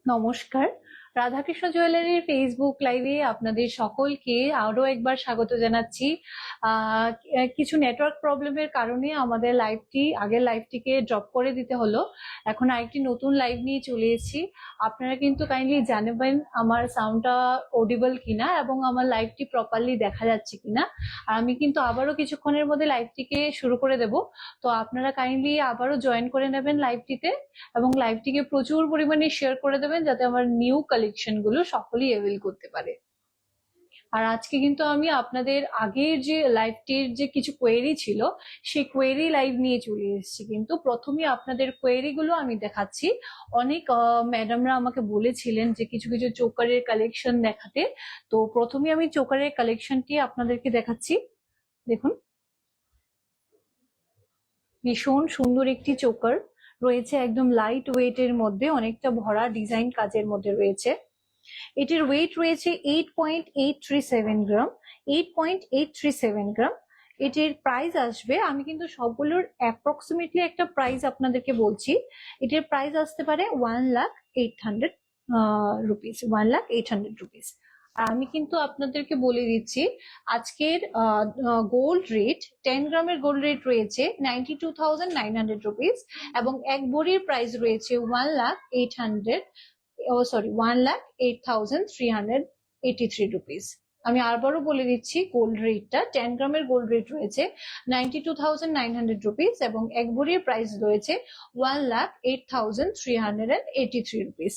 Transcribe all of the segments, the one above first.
নমস্কার, রাধাকৃষ্ণ জুয়েলারির ফেসবুক লাইভে আপনাদের সকলকে আরো একবার স্বাগত জানাচ্ছি। কিছু নেটওয়ার্ক প্রবলেমের কারণে আমাদের আগের লাইভটিকে ড্রপ করে দিতে হলো। এখন আরেকটি নতুন লাইভ নিয়ে চলে এসেছি। আপনারা কিন্তু কাইন্ডলি জানাবেন আমার সাউন্ডটা অডিবল কিনা এবং আমার লাইভটি প্রপারলি দেখা যাচ্ছে কিনা। আর আমি কিন্তু আবারও কিছুক্ষণের মধ্যে লাইভটিকে শুরু করে দেব, তো আপনারা কাইন্ডলি আবারও জয়েন করে নেবেন লাইভটিতে এবং লাইভটিকে প্রচুর পরিমাণে শেয়ার করে দেবেন যাতে আমার নিউ কালেকশন গুলো সকলেই অ্যাভেল করতে পারে। আর আজকে কিন্তু আমি আপনাদের আগের যে লাইভটির যে কিছু কোয়েরি ছিল সেই কোয়েরি লাইভ নিয়ে চলে এসেছি। কিন্তু প্রথমে আপনাদের কোয়েরি গুলো আমি দেখাচ্ছি। অনেক ম্যাডামরা আমাকে বলেছিলেন যে কিছু কিছু চোকারের কালেকশন দেখাতে, তো প্রথমে আমি চোকারের কালেকশনটি আপনাদেরকে দেখাচ্ছি। দেখুন, ভীষণ সুন্দর একটি চোকার রয়েছে, একদম লাইট ওয়েটের মধ্যে, অনেকটা ভরা ডিজাইন কাজের মধ্যে রয়েছে। এটির ওয়েট রয়েছে 8.837 গ্রাম, 8.837 গ্রাম। এটির প্রাইস আসবে, আমি কিন্তু সবগুলোর অ্যাপ্রক্সিমেটলি একটা প্রাইস আপনাদেরকে বলছি। এটির প্রাইস আসতে পারে 1,08,000 রুপিস, 1,08,000 রুপিস। আর আমি কিন্তু আপনাদেরকে বলে দিচ্ছি আজকের গোল্ড রেট, 10 গ্রামের গোল্ড রেট রয়েছে 92,900 রুপিস এবং এক ভরির প্রাইস রয়েছে 1,08,383 রুপিস। আমি আবারও বলে দিচ্ছি, গোল্ড রেটটা 10 গ্রামের গোল্ড রেট রয়েছে 92,900 রুপিস এবং এক ভরির প্রাইস রয়েছে 1,08,383 রুপিস।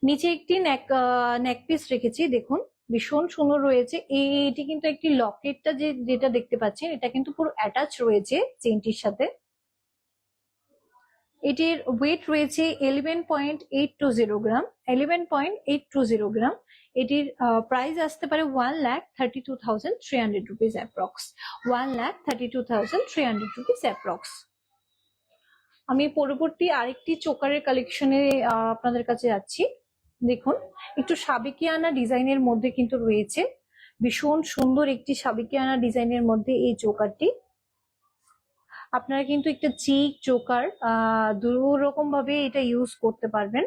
নিচে একটি নেক পিস রেখেছি, দেখুন ভীষণ সুন্দর রয়েছে। এটি কিন্তু একটি লকেটটা যেটা দেখতে পাচ্ছেন এটা কিন্তু পুরো অ্যাটাচ রয়েছে চেইনটির সাথে। এটির ওয়েট রয়েছে 11.820 গ্রাম, 11.820 গ্রাম। এটির প্রাইস আসতে পারে 1,32,300 রুপিস অ্যাপ্রক্স, 1,32,300 রুপিস অ্যাপ্রক্স। আমি পরবর্তী আরেকটি চোকারের কালেকশনে আপনাদের কাছে যাচ্ছি। দেখুন, একটু সাবেকিয়ানা ডিজাইনের মধ্যে কিন্তু রয়েছে, ভীষণ সুন্দর একটি সাবেকিয়ানা ডিজাইনের মধ্যে এই চোকারটি। আপনারা কিন্তু একটা চিক চোকার দু রকম ভাবে এটা ইউজ করতে পারবেন।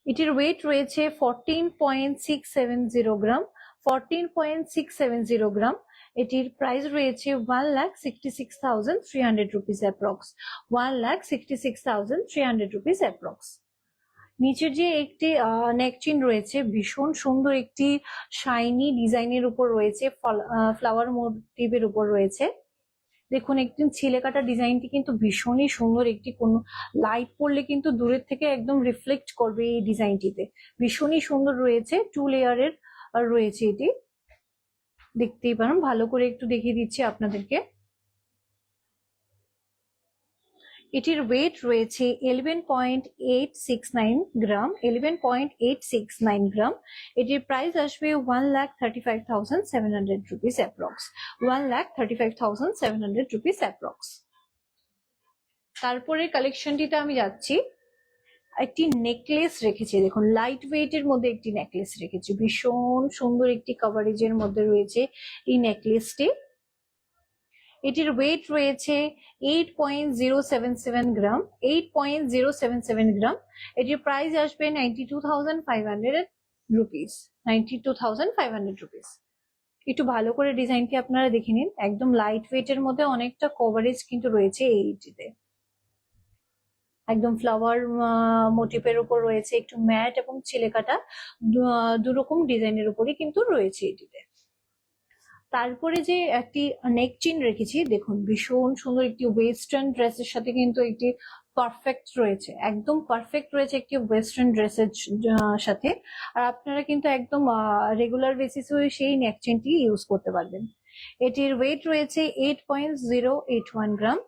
এটির ওয়েট রয়েছে 14.670 গ্রাম, 14.670 গ্রাম। এটির প্রাইস রয়েছে 1,66,300 রুপিস অ্যাপ্রক্স, 1,66,300 রুপিস অ্যাপ্রক্স। নিচের যে একটি নেক চেইন রয়েছে ভীষণ সুন্দর একটি শাইনি ডিজাইনের উপর রয়েছে, ফ্লাওয়ার মোটিভের উপর রয়েছে। দেখুন, একটি ছিলে কাটা ডিজাইনটি কিন্তু ভীষণই সুন্দর, একটি কোনো লাইট পড়লে কিন্তু দূরের থেকে একদম রিফ্লেক্ট করবে এই ডিজাইনটিতে। ভীষণই সুন্দর রয়েছে, 2 লেয়ারের রয়েছে এটি, দেখতেই পারেন। ভালো করে একটু দেখিয়ে দিচ্ছি আপনাদেরকে। এটির ওয়েট রয়েছে 11.869 গ্রাম, 11.869 গ্রাম। এটির প্রাইস আসবে 1,35,700 রুপিস অ্যাপ্রক্স, 1,35,700 রুপিস অ্যাপ্রক্স। তারপরে কালেকশনটিতে আমি যাচ্ছি। একটি নেকলেস রেখেছি, দেখুন লাইট ওয়েটের মধ্যে একটি নেকলেস রেখেছি, ভীষণ সুন্দর একটি কভারেজের মধ্যে রয়েছে এই নেকলেসটি। এটির ওয়েট রয়েছে 8.077 গ্রাম, 8.077 গ্রাম। এটির প্রাইস আসবে 92,500 রুপিস, 92,500 রুপিস। একটু ভালো করে ডিজাইনটি আপনারা দেখে নিন, একদম লাইট ওয়েটের মধ্যে অনেকটা কভারেজ কিন্তু রয়েছে এইটিতে। একদম ফ্লাওয়ার মোটিভের উপর রয়েছে, একটু ম্যাট এবং ছিলে কাটা দুরকম ডিজাইনের উপরই কিন্তু রয়েছে এটিতে। তারপরে যে একটি নেক চেইন রেখেছি, দেখুন ভীষণ সুন্দর একটি ওয়েস্টার্ন ড্রেসের সাথে কিন্তু একটি পারফেক্ট রয়েছে, একদম পারফেক্ট রয়েছে একটি ওয়েস্টার্ন ড্রেসের সাথে। আর আপনারা কিন্তু একদম রেগুলার বেসিস হয়ে সেই নেক চেইনটি ইউজ করতে পারবেন। এটির ওয়েট রয়েছে 8.081 গ্রাম,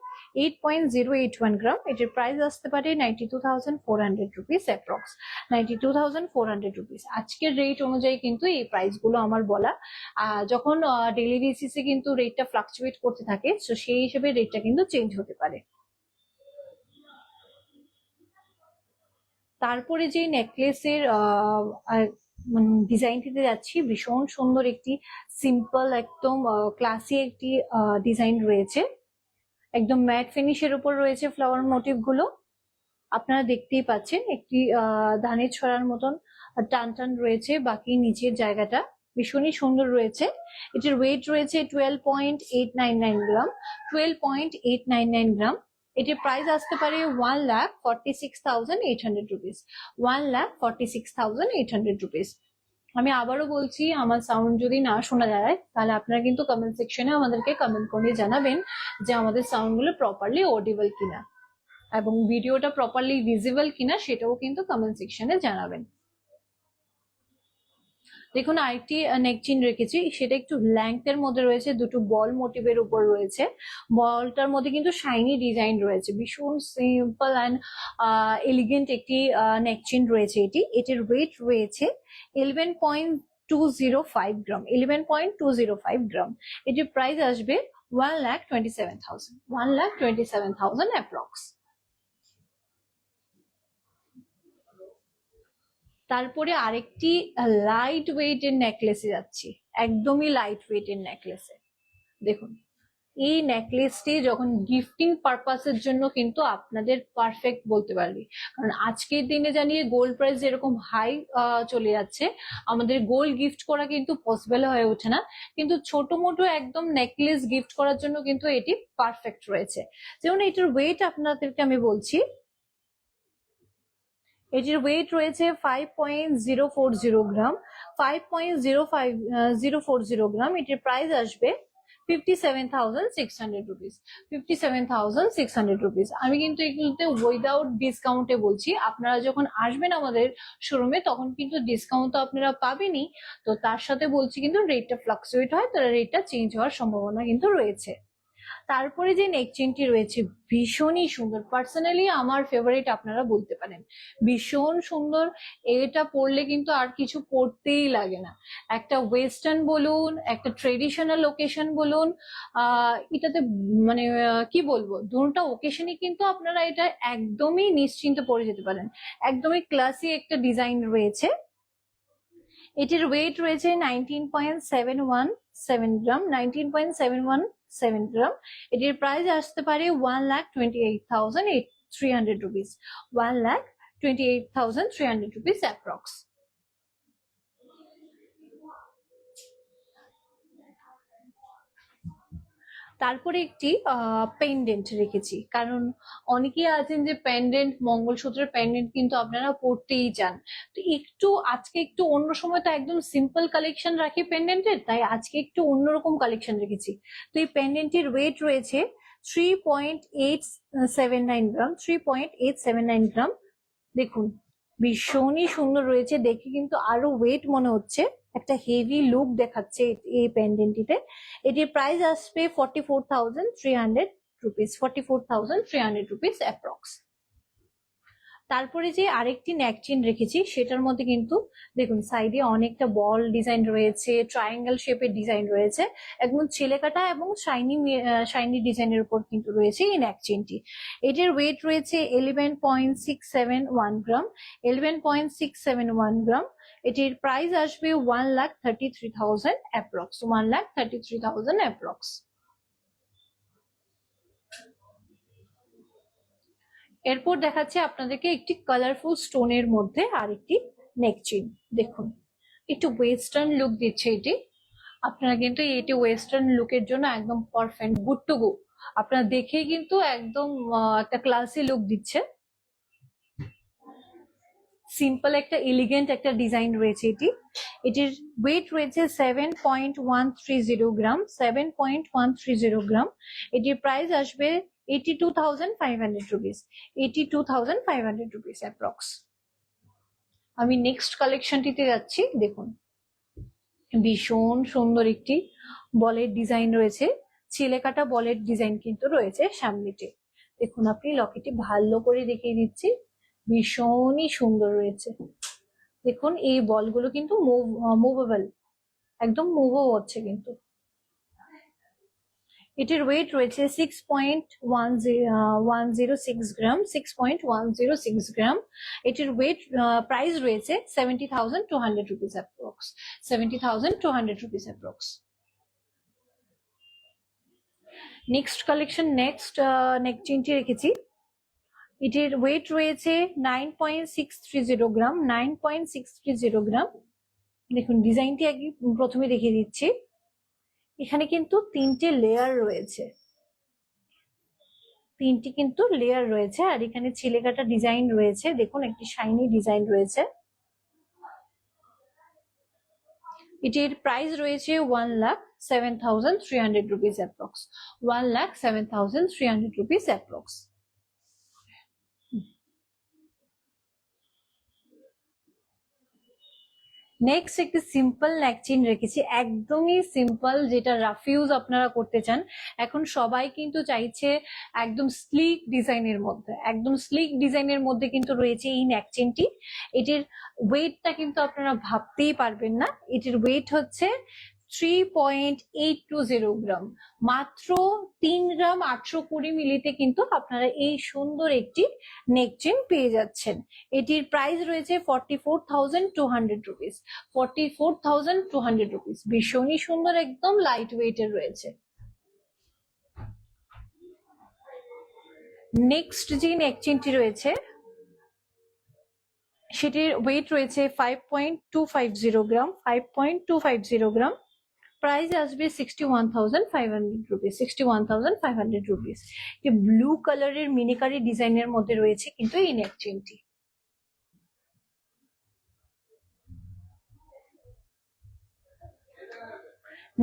8.081 গ্রাম। এটির প্রাইস আসতে পারে 92,400 রুপিস অ্যাপ্রক্স, 92,400 রুপিস। আজকের রেট অনুযায়ী কিন্তু এই প্রাইস গুলো আমার বলা। যখন ডেইলি বেসিসে কিন্তু রেটটা ফ্লাকচুয়েট করতে থাকে, তো সেই হিসেবে রেটটা কিন্তু চেঞ্জ হতে পারে। তারপরে যে নেকলেসের ডিজাইনটিতে যাচ্ছি, ভীষণ সুন্দর একটি সিম্পল একদম ক্লাসি একটি ডিজাইন রয়েছে, একদম ম্যাট ফিনিশের উপর রয়েছে ফ্লাওয়ার মোটিভ গুলো। আপনারা দেখতেই পাচ্ছেন একটি ধানের ছড়ার মতন টান টান রয়েছে, বাকি নিচের জায়গাটা ভীষণই সুন্দর রয়েছে। এটির ওয়েট রয়েছে 12.899 গ্রাম, 12.899 গ্রাম। এটির প্রাইস আসতে পারে 1,46,800 রুপিস, 1,46,800 রুপিস। আমি আবারও বলছি, আমার সাউন্ড যদি না শোনা যায় তাহলে আপনারা কিন্তু কমেন্ট সেকশনে আমাদেরকে কমেন্ট করে জানাবেন যে আমাদের সাউন্ড গুলো প্রপারলি অডিবল কিনা এবং ভিডিওটা প্রপারলি ভিজিবল কিনা, সেটাও কিন্তু কমেন্ট সেকশনে জানাবেন। দেখুন আরেকটি নেক চেইন রেখেছি, সেটা একটু লেংথ এর মধ্যে রয়েছে, দুটো বল মোটিভের উপর রয়েছে। বলটার মধ্যে কিন্তু শাইনি ডিজাইন রয়েছে, ভীষণ সিম্পল অ্যান্ড এলিগেন্ট একটি নেক চেইন রয়েছে এটি। এটির ওয়েট রয়েছে 11.205 গ্রাম, 11.205 গ্রাম। এটির প্রাইস আসবে 1,27,000, 1,27,000 অ্যাপ্রক্স। তারপরে আরেকটি লাইট ওয়েট এর নেকলেসে যাচ্ছি, একদমই লাইট ওয়েট এর নেকলেসে। দেখুন এই নেকলেসটি যখন গিফটিং পারপাসের জন্য কিন্তু আপনাদের পারফেক্ট বলতে পারবি, কারণ আজকের দিনে জানিয়ে গোল্ড প্রাইস যেরকম হাই চলে যাচ্ছে, আমাদের গোল্ড গিফট করা কিন্তু পসিবল হয়ে ওঠে না, কিন্তু ছোট মোটো একদম নেকলেস গিফট করার জন্য কিন্তু এটি পারফেক্ট রয়েছে। যেমন এটার ওয়েট আপনাদেরকে আমি বলছি, এটির ওয়েট রয়েছে 5.040 গ্রাম, 5.040 গ্রাম। এটির প্রাইস আসবে 57,600 রুপিস, 57,600 রুপিস। আমি কিন্তু এগুলোতে উইদাউট ডিসকাউন্টে বলছি, আপনারা যখন আসবেন আমাদের শোরুমে তখন কিন্তু ডিসকাউন্ট তো আপনারা পাবেনই, তো তার সাথে বলছি কিন্তু রেটটা ফ্লাকচুয়েট হয়, তার রেটটা চেঞ্জ হওয়ার সম্ভাবনা কিন্তু রয়েছে। তারপরে যে নেক চেইনটি রয়েছে ভীষণই সুন্দর, পার্সোনালি আমার ফেভারিট আপনারা বলতে পারেন, ভীষণ সুন্দর। এটা পরলে কিন্তু আর কিছু পরতেই লাগে না, একটা ওয়েস্টার্ন বলুন, একটা ট্রেডিশনাল ওকেশন বলুন, এটাতে মানে কি বলবো, দুটো ওকেশনই কিন্তু আপনারা এটা একদমই নিশ্চিন্তে পরে যেতে পারেন। একদমই ক্লাসি একটা ডিজাইন রয়েছে। এটির ওয়েট রয়েছে 19.717 গ্রাম, 19.717 গ্রাম। এটির প্রাইস আসতে পারে 1,28,300 রুপিস, 1,28,300 রুপিস অ্যাপ্রক্স। তারপরে একটি পেন্ডেন্ট রেখেছি, কারণ অনেকেই আছেন যে পেন্ডেন্ট, মঙ্গলসূত্রের পেন্ডেন্ট কিন্তু আপনারা পড়তেই চান। তো একটু আজকে একটু অন্য সময় তো একদম সিম্পল কালেকশন রাখি পেন্ডেন্টের, তাই আজকে একটু অন্যরকম কালেকশন রেখেছি। তো এই পেন্ডেন্টের ওয়েট রয়েছে 3.879 গ্রাম, 3.879 গ্রাম। দেখুন ভীষণই সুন্দর রয়েছে, দেখে কিন্তু আরো ওয়েট মনে হচ্ছে, একটা হেভি লুক দেখাচ্ছে এই পেন্ডেন্টটিতে। এটির প্রাইস আসবে 44,300 রুপিস, 44,300 রুপিস অ্যাপ্রক্স। তারপরে যে আরেকটি নেক চেইন রেখেছি, সেটার মধ্যে কিন্তু দেখুন সাইডে অনেকটা বল ডিজাইন রয়েছে, ট্রায়াঙ্গেল শেপের ডিজাইন রয়েছে, একদম ছেলেকাটা এবং শাইনি ডিজাইনের উপর কিন্তু রয়েছে এই নেক চেইনটি। এটির ওয়েট রয়েছে 11.671 গ্রাম, 11.671 গ্রাম। এটির প্রাইস আসবে 1,33,000 অ্যাপ্রক্স, 1,33,000 অ্যাপ্রক্স। এরপর দেখাচ্ছে আপনাদেরকে একটি কালারফুল স্টোনের মধ্যে আরেকটি নেক চেইন। দেখুন একটু ওয়েস্টার্ন লুক দিচ্ছে এটি, আপনারা কিন্তু এটি ওয়েস্টার্ন লুকের জন্য একদম পারফেক্ট, গুড টু গো। আপনারা দেখেই কিন্তু একদম একটা ক্লাসি লুক দিচ্ছে। সিম্পল একটা এলিগেন্ট একটা ডিজাইন রয়েছে এটি। এটির ওয়েট রয়েছে 7.130 গ্রাম, 7.130 গ্রাম। এটির প্রাইস আসবে 82,500 রুপিস, 82,500 রুপিস অ্যাপ্রক্স। আমি নেক্সট কালেকশনটিতে যাচ্ছি। দেখুন ভীষণ সুন্দর একটি বলের ডিজাইন রয়েছে, ছেলেকাটা বলের ডিজাইন কিন্তু রয়েছে সামনেতে। দেখুন আপনি লকেটটি ভালো করে দেখিয়ে দিচ্ছি, ভীষণই সুন্দর রয়েছে। দেখুন এই বলগুলো কিন্তু মুভেবল, একদম মুভও হচ্ছে কিন্তু। এটির ওয়েট রয়েছে 6.106 গ্রাম, 6.106 গ্রাম। এটির ওয়েট প্রাইস রয়েছে 70,200 rupees approx, 70,200 rupees approx. Next collection, next neck চেইনটি রেখেছি। এটির ওয়েট রয়েছে 9.630 গ্রাম, 9.630 গ্রাম। দেখুন ডিজাইনটি আগে প্রথমে দেখিয়ে দিচ্ছি। এখানে কিন্তু তিনটে লেয়ার রয়েছে, তিনটি কিন্তু লেয়ার রয়েছে, আর এখানে ছিলেকাটা ডিজাইন রয়েছে। দেখুন একটি শাইনি ডিজাইন রয়েছে। এটির প্রাইস রয়েছে 1,07,300 rupees approx, 1,07,300 rupees approx. Next একটি সিম্পল নেক চেইন রেখেছি, একদমই সিম্পল, যেটা রাফ ইউজ আপনারা করতে চান। এখন সবাই কিন্তু চাইছে একদম স্লিক ডিজাইনের মধ্যে, একদম স্লিক ডিজাইনের মধ্যে কিন্তু রয়েছে এই নেক চেইনটি। এটির ওয়েটটা কিন্তু আপনারা ভাবতেই পারবেন না। এটির ওয়েট হচ্ছে 3.820 গ্রাম, মাত্র 3 গ্রাম 820 মিলিতে কিন্তু আপনারা এই সুন্দর একটি নেক চেইন পেয়ে যাচ্ছেন। এটির প্রাইস রয়েছে 44,200 রুপিস, 44,200 রুপিস। ভীষণই সুন্দর, একদম লাইট ওয়েটের রয়েছে। নেক্সট যে নেক চেইনটি রয়েছে সেটির ওয়েট রয়েছে 5.250 গ্রাম, 5.250 গ্রাম। প্রাইস আসবে 61,500 রুপিস, 61,500 রুপিস। ব্লু কালারের মিনিকারি ডিজাইনের মধ্যে রয়েছে কিন্তু এই নেক চেইনটি।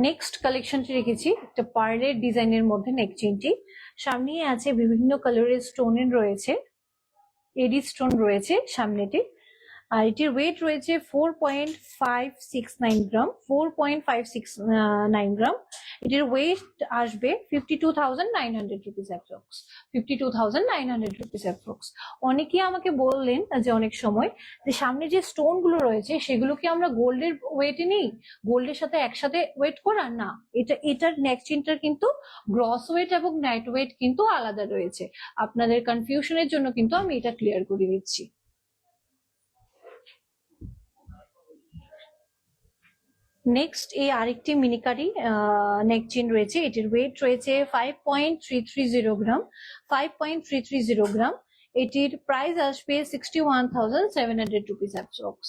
নেক্সট কালেকশনটি রেখেছি একটা পার্লের ডিজাইনের মধ্যে নেক চেইনটি। সামনে আছে বিভিন্ন কালারের স্টোনের রয়েছে, এডি স্টোন রয়েছে সামনেটি। আর এটির ওয়েট রয়েছে 4.569 গ্রাম, 4.569 গ্রাম। এটির ওয়েট আসবে 52,900 রুপিস অ্যাপ্রক্স, 52,900 রুপিস অ্যাপ্রক্স। অনেকেই আমাকে বললেন যে অনেক সময় যে সামনে যে স্টোন গুলো রয়েছে সেগুলো কি আমরা গোল্ডের ওয়েটে নেই, গোল্ডের সাথে একসাথে ওয়েট করা না। এটার নেক চেইনটার কিন্তু গ্রস ওয়েট এবং নেট ওয়েট কিন্তু আলাদা রয়েছে। আপনাদের কনফিউশনের জন্য কিন্তু আমি এটা ক্লিয়ার করে দিচ্ছি। নেক্সট এই আরেকটি মিনিকারি নেক চেইন রয়েছে। এটির ওয়েট রয়েছে 5.330 গ্রাম, 5.330 গ্রাম। এটির প্রাইস আসবে 61,700 রুপিস অ্যাপ্রক্স,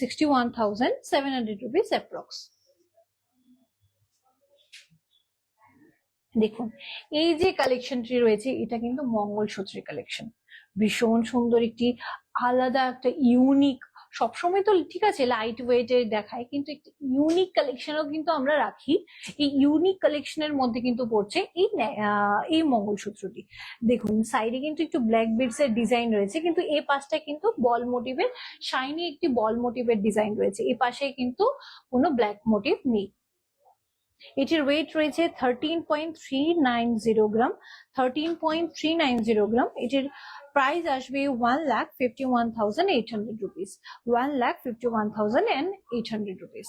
61,700 রুপিস অ্যাপ্রক্স। দেখুন এই যে কালেকশনটি রয়েছে এটা কিন্তু মঙ্গলসূত্রের কালেকশন। ভীষণ সুন্দর একটি আলাদা একটা ইউনিক, সবসময় তো ঠিক আছে লাইট ওয়েটের দেখায়, কিন্তু একটি ইউনিক কালেকশনও কিন্তু আমরা রাখি। এই ইউনিক কালেকশনের মধ্যে কিন্তু পড়ছে এই মঙ্গলসূত্রটি। দেখুন সাইডে কিন্তু একটু ব্ল্যাক বিডস এর ডিজাইন রয়েছে, কিন্তু এই পাশটা কিন্তু বল মোটিভের, শাইনি একটি বল মোটিভের ডিজাইন রয়েছে। এই পাশে কিন্তু কোনো ব্ল্যাক মোটিভ নেই। এটির ওয়েট রয়েছে 13.390 গ্রাম, 13.390 গ্রাম। এটির প্রাইস আসবে 1,51,800 রুপিস, 1,51,800 রুপিস।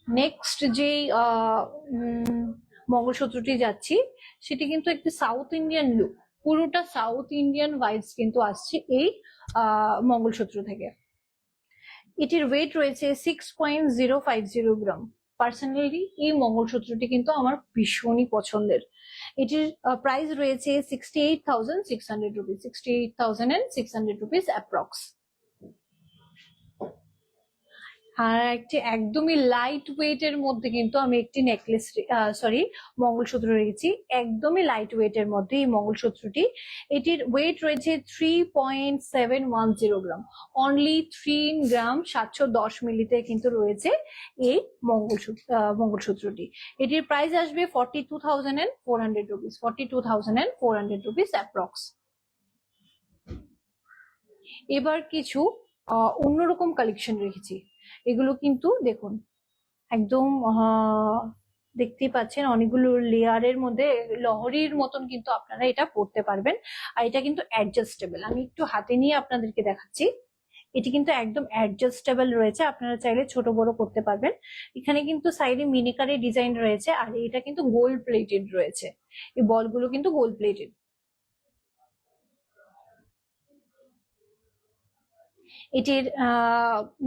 নেক্সট যে মঙ্গলসূত্রটি যাচ্ছি সেটি কিন্তু একটি সাউথ ইন্ডিয়ান লুক, পুরোটা সাউথ ইন্ডিয়ান ভাইবস কিন্তু আসছে এই মঙ্গলসূত্র থেকে। এটির ওয়েট রয়েছে 6.050 গ্রাম। পার্সোনালি এই মঙ্গলসূত্রটি কিন্তু আমার ভীষণই পছন্দের। এটির প্রাইস রয়েছে 68,600 রুপিস, 68,600 রুপিস অ্যাপ্রক্স। আর একটি একদমই লাইট ওয়েট এর মধ্যে কিন্তু আমি একটি নেকলেস মঙ্গলসূত্র রেখেছি, একদমই লাইট ওয়েট এর মধ্যে এই মঙ্গলসূত্রটি। এটির ওয়েট রয়েছে 3.710 গ্রাম, অনলি 3 গ্রাম 710 মিলিতে কিন্তু রয়েছে এই মঙ্গলসূত্রটি। এটির প্রাইস আসবে 42,400 রুপিস, 42,400 রুপিস অ্যাপ্রক্স। এবার কিছু অন্যরকম কালেকশন রেখেছি। এগুলো কিন্তু দেখুন একদম দেখতেই পাচ্ছেন অনেকগুলো লেয়ারের মধ্যে লহরির মতন কিন্তু আপনারা এটা পড়তে পারবেন। আর এটা কিন্তু অ্যাডজাস্টেবল, আমি একটু হাতে নিয়ে আপনাদেরকে দেখাচ্ছি। এটি কিন্তু একদম অ্যাডজাস্টেবল রয়েছে, আপনারা চাইলে ছোট বড় করতে পারবেন। এখানে কিন্তু সাইডে মিনিকারি ডিজাইন রয়েছে, আর এটা কিন্তু গোল্ড প্লেটেড রয়েছে। এই বলগুলো কিন্তু গোল্ড প্লেটেড। এটির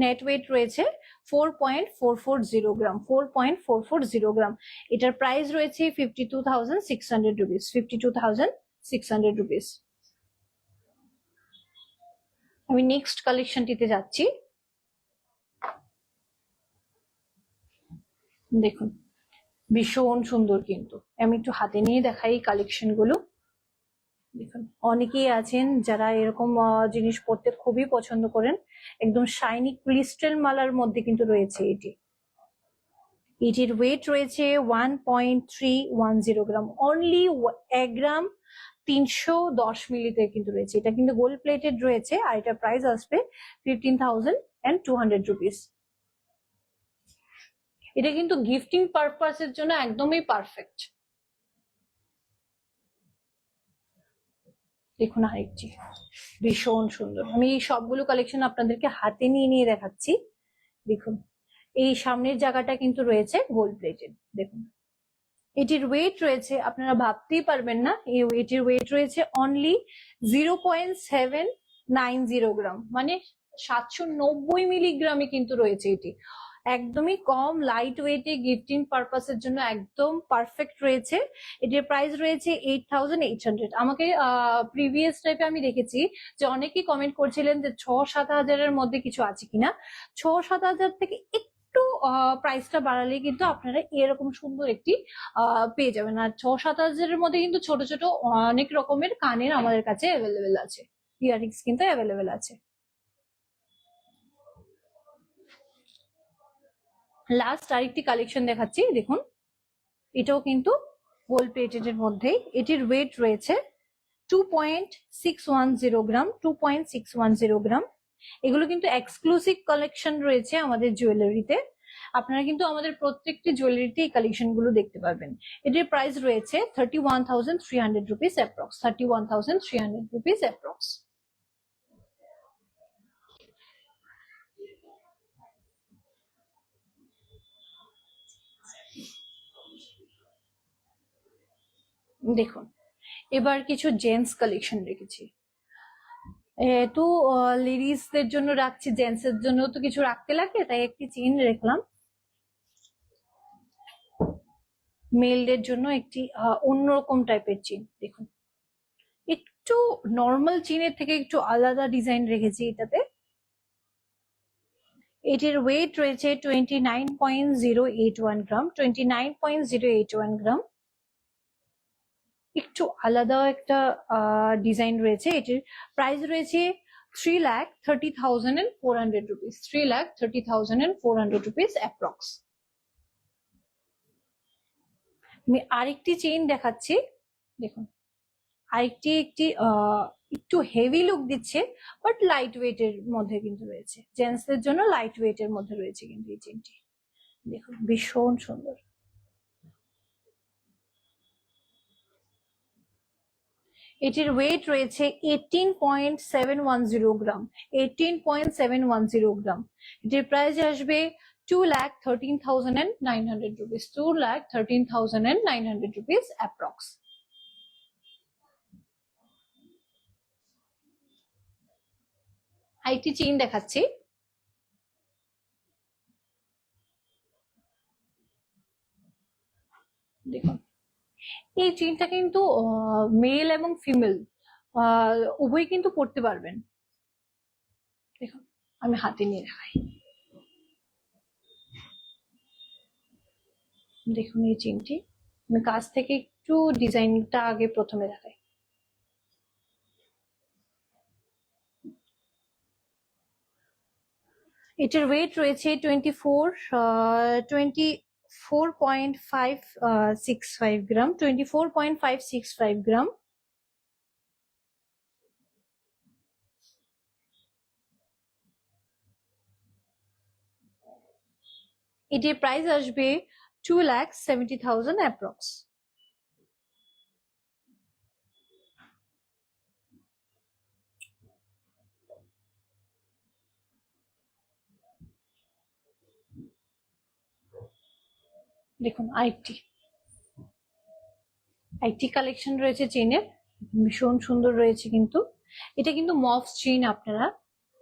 নেট ওয়েট রয়েছে 4.440 গ্রাম, 4.440 গ্রাম। এটার প্রাইস রয়েছে 52,600 রুপিস, 52,600 রুপিস। আমি নেক্সট কালেকশনটিতে যাচ্ছি। দেখুন ভীষণ সুন্দর, কিন্তু আমি একটু হাতে নিয়ে দেখাই কালেকশন গুলো। দেখুন অনেকেই আছেন যারা এরকম জিনিস পরতে খুবই পছন্দ করেন। একদম শাইনি ক্রিস্টাল মালার মধ্যে কিন্তু রয়েছে এটি। এটির ওয়েট রয়েছে 1.310 গ্রাম, অনলি 1 গ্রাম 310 মিলিতে কিন্তু রয়েছে। এটা কিন্তু গোল্ড প্লেটেড রয়েছে, আর এটা প্রাইস আসবে 15,200 রুপিস। এটা কিন্তু গিফটিং পারপাসের জন্য একদমই পারফেক্ট। দেখুন আরেকটি ভীষণ সুন্দর, আমি এই সবগুলো কালেকশন আপনাদেরকে হাতে নিয়ে নিয়ে দেখাচ্ছি। দেখুন এই সামনের জায়গাটা কিন্তু রয়েছে গোল্ড প্লেটেড। দেখুন এটির ওয়েট রয়েছে, আপনারা ভাবতেই পারবেন না, এটির ওয়েট রয়েছে অনলি 0.790 গ্রাম, মানে 790 মিলিগ্রামে কিন্তু রয়েছে। এটি একদমই কম, লাইট ওয়েটে গিফটিং পারপাসের জন্য একদম পারফেক্ট রয়েছে। এটির প্রাইস রয়েছে 8,800। আমাকে প্রিভিয়াস টাইপে আমি দেখেছি যে অনেকেই কমেন্ট করছিলেন যে 6-7 হাজারের মধ্যে কিছু আছে কিনা। 6-7 হাজার থেকে একটু প্রাইসটা বাড়ালে কিন্তু আপনারা এরকম সুন্দর একটি পেয়ে যাবেন। আর 6-7 হাজারের মধ্যে কিন্তু ছোট ছোট অনেক রকমের কানের আমাদের কাছে অ্যাভেলেবেল আছে, ইয়াররিংস কিন্তু অ্যাভেলেবেল আছে। লাস্ট আরেকটি কালেকশন দেখাচ্ছি। দেখুন এটাও কিন্তু গোল্ড প্লেটেড এর মধ্যেই। এটির ওয়েট রয়েছে 2.610 গ্রাম, 2.610 গ্রাম। এগুলো কিন্তু এক্সক্লুসিভ কালেকশন রয়েছে আমাদের জুয়েলারিতে। আপনারা কিন্তু আমাদের প্রত্যেকটি জুয়েলারিতে এই কালেকশন গুলো দেখতে পারবেন। এটির প্রাইস রয়েছে 31,300 রুপিস অ্যাপ্রক্স, 31,300 রুপিস অ্যাপ্রক্স। দেখুন এবার কিছু জেন্টস কালেকশন রেখেছি। তো লেডিসদের জন্য রাখছি, জেন্টস এর জন্য তো কিছু রাখতে লাগে, তাই একটি চেইন রাখলাম। মেলদের জন্য একটি অন্যরকম টাইপের চেইন। দেখুন একটু নর্মাল চেইনের থেকে একটু আলাদা ডিজাইন রেখেছি এটাতে। এটির ওয়েট রয়েছে 29.081 গ্রাম, 29.081 গ্রাম। একটু আলাদা একটা ডিজাইন রয়েছে। এটির প্রাইস রয়েছে 3,30,400 রুপিস, 3,30,400 রুপিস অ্যাপ্রক্স। আমি আরেকটি চেইন দেখাচ্ছি। দেখুন আরেকটি একটু হেভি লুক দিচ্ছে, বাট লাইট ওয়েট এর মধ্যে কিন্তু রয়েছে। জেন্টসদের জন্য লাইট ওয়েট এর মধ্যে রয়েছে কিন্তু এই চেইনটি। দেখুন ভীষণ সুন্দর। এটির ওয়েট রয়েছে 18.710 গ্রাম, 18.710 গ্রাম। এটির প্রাইস আসবে 2,13,900 রুপিস, 2,13,900 রুপিস অ্যাপ্রক্স। আরেকটি চেইন দেখাচ্ছি। দেখুন এই চেইনটা কিন্তু মেল এবং ফিমেল উভয় কিন্তু পড়তে পারবেন। দেখুন আমি হাতে নিয়ে দেখাই। দেখুন এই চেইনটি আমি কাছ থেকে একটু ডিজাইনটা আগে প্রথমে দেখাই। এটার ওয়েট রয়েছে 24.565 গ্রাম, 24.565 গ্রাম। এটির প্রাইস আসবে 2,70,000 অ্যাপ্রক্স। দেখুন আরেকটি কালেকশন রয়েছে চেইনের, ভীষণ সুন্দর রয়েছে কিন্তু। এটা কিন্তু মফ চেইন, আপনারা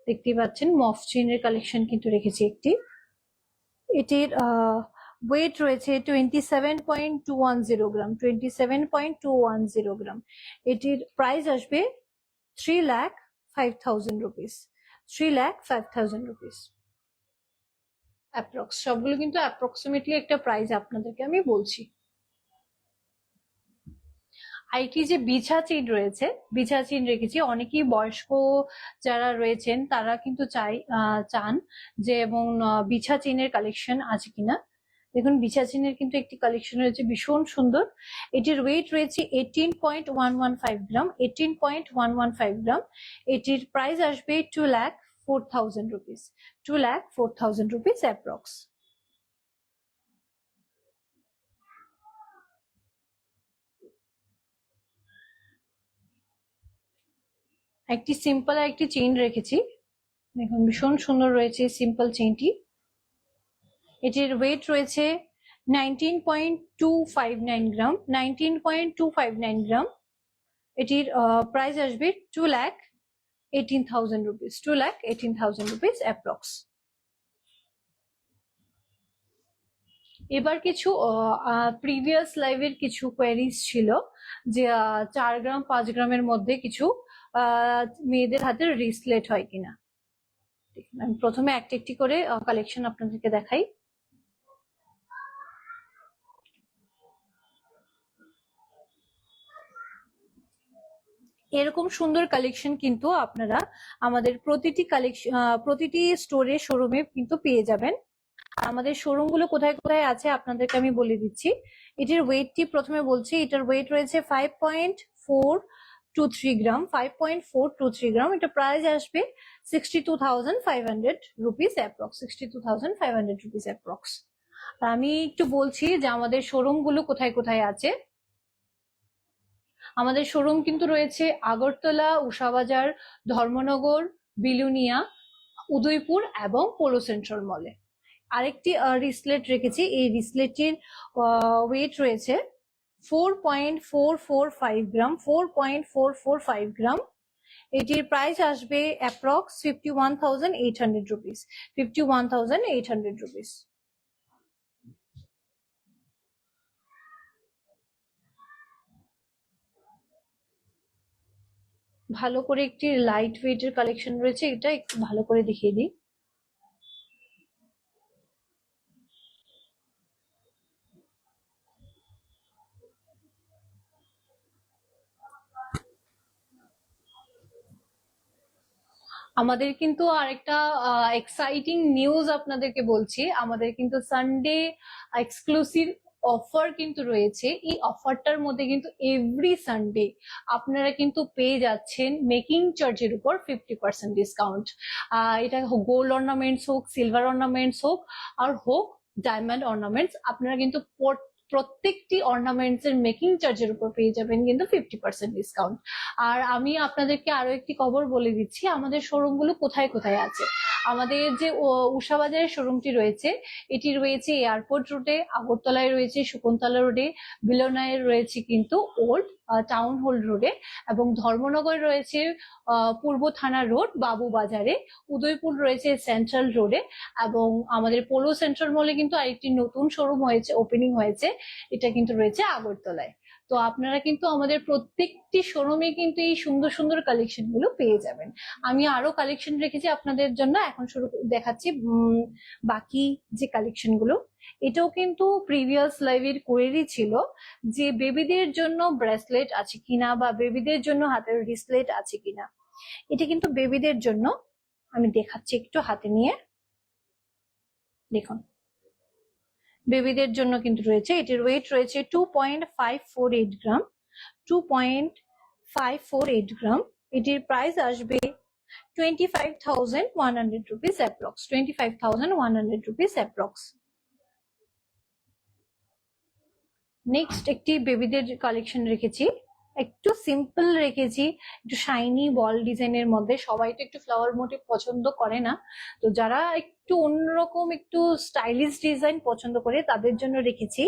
দেখতে পাচ্ছেন মফ চেইনের কালেকশন কিন্তু রেখেছি একটি। এটির ওয়েট রয়েছে 27.210 গ্রাম, 27.210 গ্রাম। এটির প্রাইস আসবে 3,05,000 রুপিস, 3,05,000 রুপিস অ্যাপ্রক্স। সবগুলো কিন্তু অ্যাপ্রক্সিমেটলি একটা প্রাইস আপনাদেরকে আমি বলছি। আইটি যে বিছা চেইন রয়েছে, বিছা চেইন রেখেছি। অনেকেই বয়স্ক যারা রয়েছেন তারা কিন্তু চান যে এবং বিছা চেইনের কালেকশন আছে কিনা। দেখুন বিছা চেইনের কিন্তু একটি কালেকশন রয়েছে ভীষণ সুন্দর। এটির ওয়েট রয়েছে 18.115 গ্রাম, 18.115 গ্রাম। এটির প্রাইস আসবে 2,04,000 রুপিস, 2,04,000 রুপিস অ্যাপ্রক্স। একটি সিম্পল আর একটি চেইন রেখেছি, দেখুন ভীষণ সুন্দর রয়েছে সিম্পল চেইনটি। এটির ওয়েট রয়েছে 19.259 গ্রাম, 19.259 গ্রাম। এটির প্রাইস আসবে 2,18,000 রুপিস, 2,18,000 রুপিস অ্যাপ্রক্স। এবার কিছু প্রিভিয়াস লাইভের কিছু কোয়েরিজ ছিল যে 4 গ্রাম 5 গ্রামের মধ্যে কিছু মেয়েদের হাতের রিসলেট হয় কিনা। আমি প্রথমে একটি একটি করে কালেকশন আপনাদেরকে দেখাই। এরকম সুন্দর কালেকশন কিন্তু আপনারা আমাদের প্রতিটি স্টোরে শোরুমে কিন্তু পেয়ে যাবেন। আমাদের শোরুম গুলো কোথায় কোথায় আছে আপনাদেরকে আমি বলে দিচ্ছি। এটির ওয়েটটি প্রথমে বলছি, এটার ওয়েট রয়েছে 5.423 গ্রাম, 5.423 গ্রাম। এটা প্রাইস আসবে 62,500 রুপিস অ্যাপ্রক্স, 62,500 রুপিস অ্যাপ্রক্স। আমি একটু বলছি যে আমাদের শোরুম গুলো কোথায় কোথায় আছে। আমাদের শোরুম কিন্তু রয়েছে আগরতলা, উষাবাজার, ধর্মনগর, বিলুনিয়া, উদয়পুর এবং পোলো সেন্ট্রাল মলে। আরেকটি রিসলেট রেখেছি, এই রিসলেটটির ওয়েট রয়েছে 4.445 গ্রাম, 4.445 গ্রাম। এটির প্রাইস আসবে অ্যাপ্রক্স 51,800 রুপিস, 51,800 রুপিস। ভালো করে একটি লাইট ওয়েটের কালেকশন রয়েছে, এটা একটু ভালো করে দেখিয়ে দিই। আমাদের কিন্তু আরেকটা এক্সাইটিং নিউজ আপনাদেরকে বলছি। আমাদের কিন্তু সানডে এক্সক্লুসিভ অফার কিন্তু রয়েছে। এই অফারটার মধ্যে কিন্তু এভরি সানডে আপনারা কিন্তু পেয়ে যাচ্ছেন মেকিং চার্জের উপর 50% ডিসকাউন্ট। এটা গোল্ড অর্নামেন্টস হোক, সিলভার অর্নামেন্টস হোক, আর হোক ডায়মন্ড অর্নামেন্টস, আপনারা কিন্তু প্রত্যেকটি অর্নামেন্টস এর মেকিং চার্জের উপর পেয়ে যাবেন কিন্তু 50% ডিসকাউন্ট। আর আমি আপনাদেরকে আরো একটি খবর বলে দিচ্ছি, আমাদের শোরুম গুলো কোথায় কোথায় আছে। আমাদের যে উষাবাজারের শোরুমটি রয়েছে, এটি রয়েছে এয়ারপোর্ট রোডে, আগরতলায় রয়েছে শকুন্তলা রোডে, বিলোনায় রয়েছে কিন্তু ওল্ড টাউন হল রোডে, এবং ধর্মনগর রয়েছে পূর্ব থানা রোড বাবু বাজারে, উদয়পুর রয়েছে সেন্ট্রাল রোডে, এবং আমাদের পোলো সেন্ট্রাল মলে কিন্তু আরেকটি নতুন শোরুম হয়েছে, ওপেনিং হয়েছে, এটা কিন্তু রয়েছে আগরতলায়। তো আপনারা কিন্তু আমাদের প্রত্যেকটি শোরুমে কিন্তু এই সুন্দর সুন্দর কালেকশন গুলো পেয়ে যাবেন। আমি আরো কালেকশন রেখেছি আপনাদের জন্য, এখন শুরু দেখাচ্ছি বাকি যে কালেকশন গুলো। এটাও কিন্তু প্রিভিয়াস লাইভের কোয়েরি ছিল যে বেবিদের জন্য ব্রেসলেট আছে কিনা বা বেবিদের জন্য হাতের রিসলেট আছে কিনা। এটা কিন্তু বেবিদের জন্য, আমি দেখাচ্ছি একটু হাতে নিয়ে, দেখুন বেবিদের জন্য কিন্তু রয়েছে। এটির ওয়েট রয়েছে 2.548 গ্রাম, 2.548 গ্রাম। এটির প্রাইস আসবে 25,100 rupees approx, 25,100 rupees approx. Next একটি বেবিদের কালেকশন রেখেছি, একটু সিম্পল রেখেছি, একটু শাইনি বল ডিজাইনের মধ্যে। সবাই তো একটু ফ্লাওয়ার মোটিভ পছন্দ করে না, তো যারা একটু অন্যরকম একটু স্টাইলিশ ডিজাইন পছন্দ করে তাদের জন্য রেখেছি।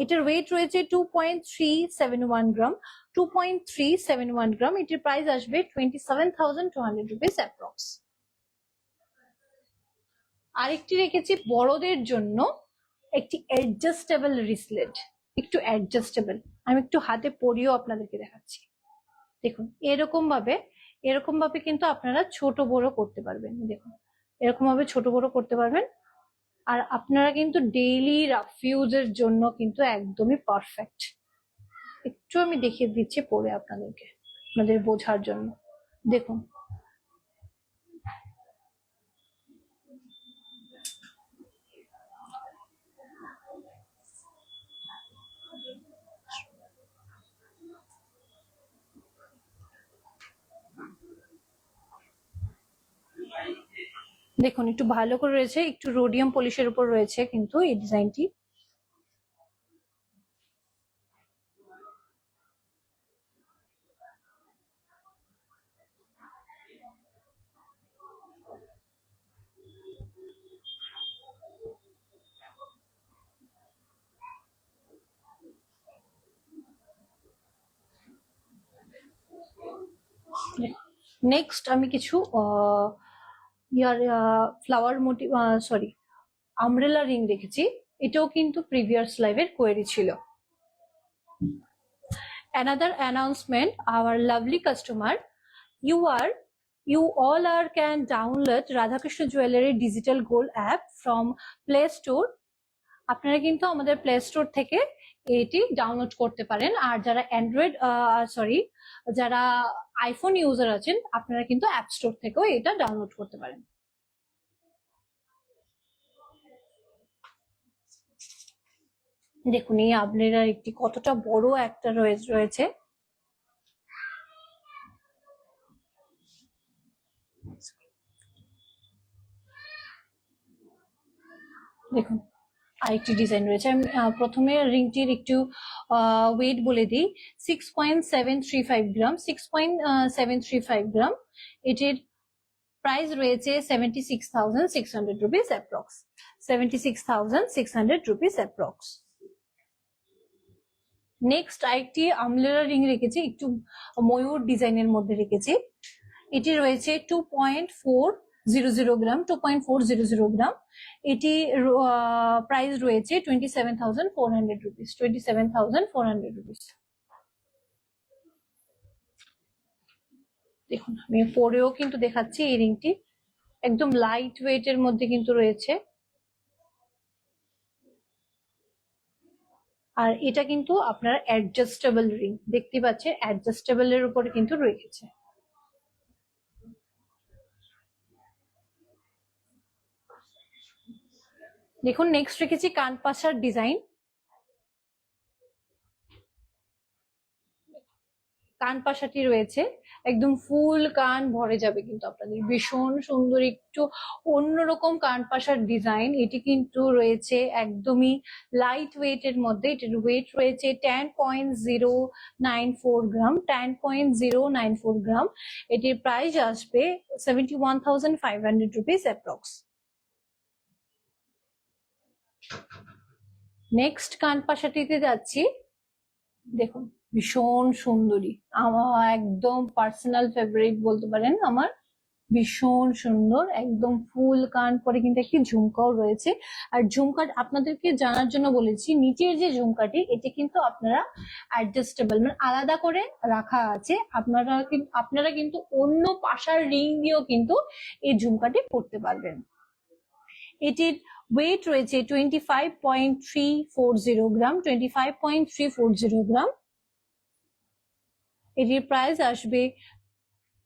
এটার ওয়েট রয়েছে 2.371 গ্রাম, 2.371 গ্রাম। এটির প্রাইস আসবে 27,200 রুপিস অ্যাপ্রক্স। আরেকটি রেখেছি বড়দের জন্য, একটি অ্যাডজাস্টেবল রিসলেট, একটু অ্যাডজাস্টেবল। আমি একটু হাতে পরিয়েও আপনাদেরকে দেখাচ্ছি। দেখুন এরকম ভাবে এরকম ভাবে কিন্তু আপনারা ছোট বড় করতে পারবেন। দেখুন এরকম ভাবে ছোট বড় করতে পারবেন। আর আপনারা কিন্তু ডেইলি রাফ ইউজের জন্য কিন্তু একদমই পারফেক্ট। একটু আমি দেখিয়ে দিচ্ছি পরে আপনাদেরকে, আপনাদের বোঝার জন্য। দেখুন দেখুন একটু ভালো করে রয়েছে, একটু রোডিয়াম পলিশের উপর রয়েছে কিন্তু এই ডিজাইনটি। নেক্সট আমি কিছু ear flower motif, sorry umbrella ring রেখেছি। এটাও কিন্তু প্রিভিয়াস লাইভের কোয়েরি ছিল। Another announcement, our lovely customer, you all are can download Radhakrishna Jewelry Digital Gold app from Play Store. আপনারা কিন্তু আমাদের প্লে স্টোর থেকে এটি ডাউনলোড করতে পারেন। আর যারা অ্যান্ড্রয়েড যারা আইফোন ইউজার আছেন আপনারা কিন্তু অ্যাপ স্টোর থেকেও এটা ডাউনলোড করতে পারেন। দেখুন এই আমব্রেলার একটি কতটা বড় একটা রয়েছে। দেখুন আরেকটি ডিজাইন রয়েছে। আমি প্রথমে রিংটির একটু ওয়েট বলে দিই, 6.735 গ্রাম, 6.735 গ্রাম। এটির প্রাইস রয়েছে 76,600 rupees approx, 76,600 rupees approx. Next আরেকটি আমব্রেলা রিং রেখেছি, একটু ময়ূর ডিজাইনের মধ্যে রেখেছি। এটি রয়েছে 2.400 গ্রাম, 2.400 গ্রাম। এটি প্রাইস রয়েছে 27,400 রুপিস, 27,400 রুপিস। দেখুন আমি পরেও কিন্তু দেখাচ্ছি এই রিংটি একদম লাইট ওয়েট এর মধ্যে কিন্তু রয়েছে। আর এটা কিন্তু আপনার অ্যাডজাস্টেবল রিং, দেখতে পাচ্ছেন অ্যাডজাস্টেবল এর উপরে কিন্তু রেখেছে। দেখুন নেক্সট রেখেছি কানপাশার ডিজাইন। কানপাশাটি রয়েছে একদম ফুল কান ভরে যাবে কিন্তু আপনাদের, ভীষণ সুন্দর একটু অন্যরকম কানপাশার ডিজাইন। এটি কিন্তু রয়েছে একদমই লাইট ওয়েট এর মধ্যে। এটির ওয়েট রয়েছে 10.094 গ্রাম, 10.094 গ্রাম। এটির প্রাইস আসবে 71,500 রুপিস অ্যাপ্রক্স। নেক্সট কানপাশাটিতে যাচ্ছি। দেখুন ভীষণ সুন্দরী, আমার একদম পার্সোনাল ফেভারিট বলতে পারেন আমার, ভীষণ সুন্দর একদম ফুল কান পরে কিন্তু একটি ঝুমকাও রয়েছে। আর ঝুমকার আপনাদেরকে জানার জন্য বলেছি, নিচের যে ঝুমকাটি এটি কিন্তু আপনারা অ্যাডজাস্টেবল, মানে আলাদা করে রাখা আছে। আপনারা কিন্তু অন্য পাশার রিং দিয়েও কিন্তু এই ঝুমকাটি পরতে পারবেন। এটির ওয়েট রয়েছে 25.340 গ্রাম, 25.340 গ্রাম। এটির প্রাইস আসবে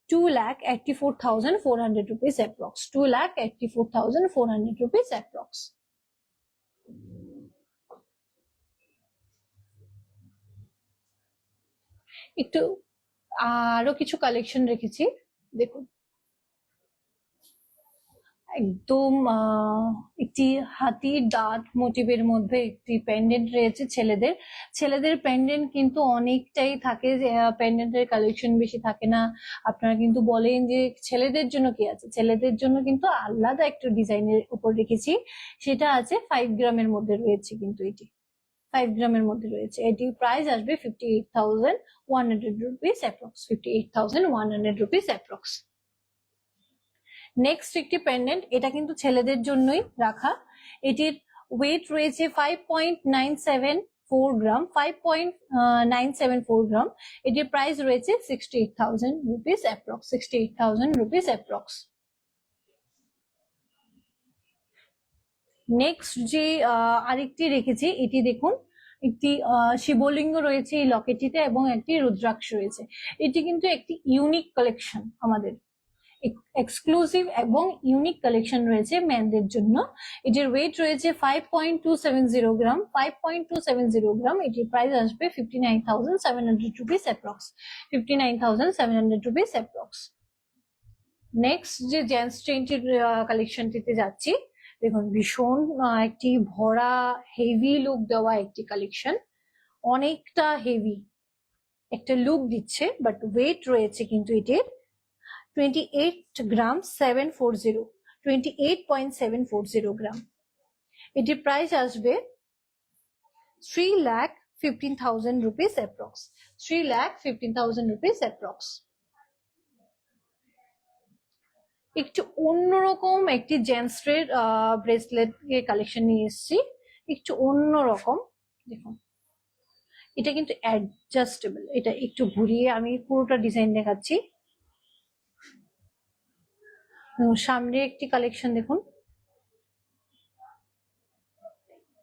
2,84,400 রুপিস অ্যাপ্রক্স, 2,84,400 রুপিস অ্যাপ্রক্স। একটু আরো কিছু কালেকশন রেখেছি। দেখুন একদম একটি হাতির দাঁত মোটিভের মধ্যে একটি পেন্ডেন্ট রয়েছে ছেলেদের পেন্ডেন্ট কিন্তু অনেকটাই থাকে, পেন্ডেন্টের কালেকশন বেশি থাকে না। আপনারা কিন্তু বলেন যে ছেলেদের জন্য কি আছে, ছেলেদের জন্য কিন্তু আলাদা একটা ডিজাইনের উপর রেখেছি, সেটা আছে 5 গ্রামের মধ্যে রয়েছে। কিন্তু এটি 5 গ্রামের মধ্যে রয়েছে। এটি প্রাইস আসবে 58,100 rupees approx, 58,100 rupees approx. Next একটি পেন্ডেন্ট, এটা কিন্তু ছেলেদের জন্যই রাখা। এটির ওয়েট রয়েছে গ্রাম, 5.974 গ্রাম, এটির প্রাইস রয়েছে 68,000 rupees approx, 68,000 rupees approx. Next যে আরেকটি রেখেছি, এটি দেখুন, একটি শিবলিঙ্গ রয়েছে এই লকেটটিতে এবং একটি রুদ্রাক্ষ রয়েছে। এটি কিন্তু একটি ইউনিক কালেকশন, আমাদের এক্সক্লুসিভ এবং ইউনিক কালেকশন রয়েছে মেনদের জন্য। এটির ওয়েট রয়েছে 5.270 গ্রাম, 5.270 গ্রাম। এটির প্রাইস আসবে 59,700 rupees approx, 59,700 rupees approx. Next যে জেন্টস ট্রেন্ডের কালেকশনটিতে যাচ্ছি, দেখুন ভীষণ একটি ভরা হেভি লুক দেওয়া একটি কালেকশন, অনেকটা হেভি একটা লুক দিচ্ছে, বাট ওয়েট রয়েছে কিন্তু এটির 28 গ্রাম 740, 28.740 গ্রাম। এটির প্রাইস আসবে 3,15,000 রুপিস অ্যাপ্রক্স, 3,15,000 রুপিস অ্যাপ্রক্স। একটু অন্যরকম একটি জেন্টসের ব্রেসলেট কালেকশন নিয়ে এসেছি, একটু অন্যরকম। দেখুন এটা কিন্তু অ্যাডজাস্টেবল, এটা একটু ঘুরিয়ে আমি পুরোটা ডিজাইন দেখাচ্ছি। সামনে একটি কালেকশন দেখুন,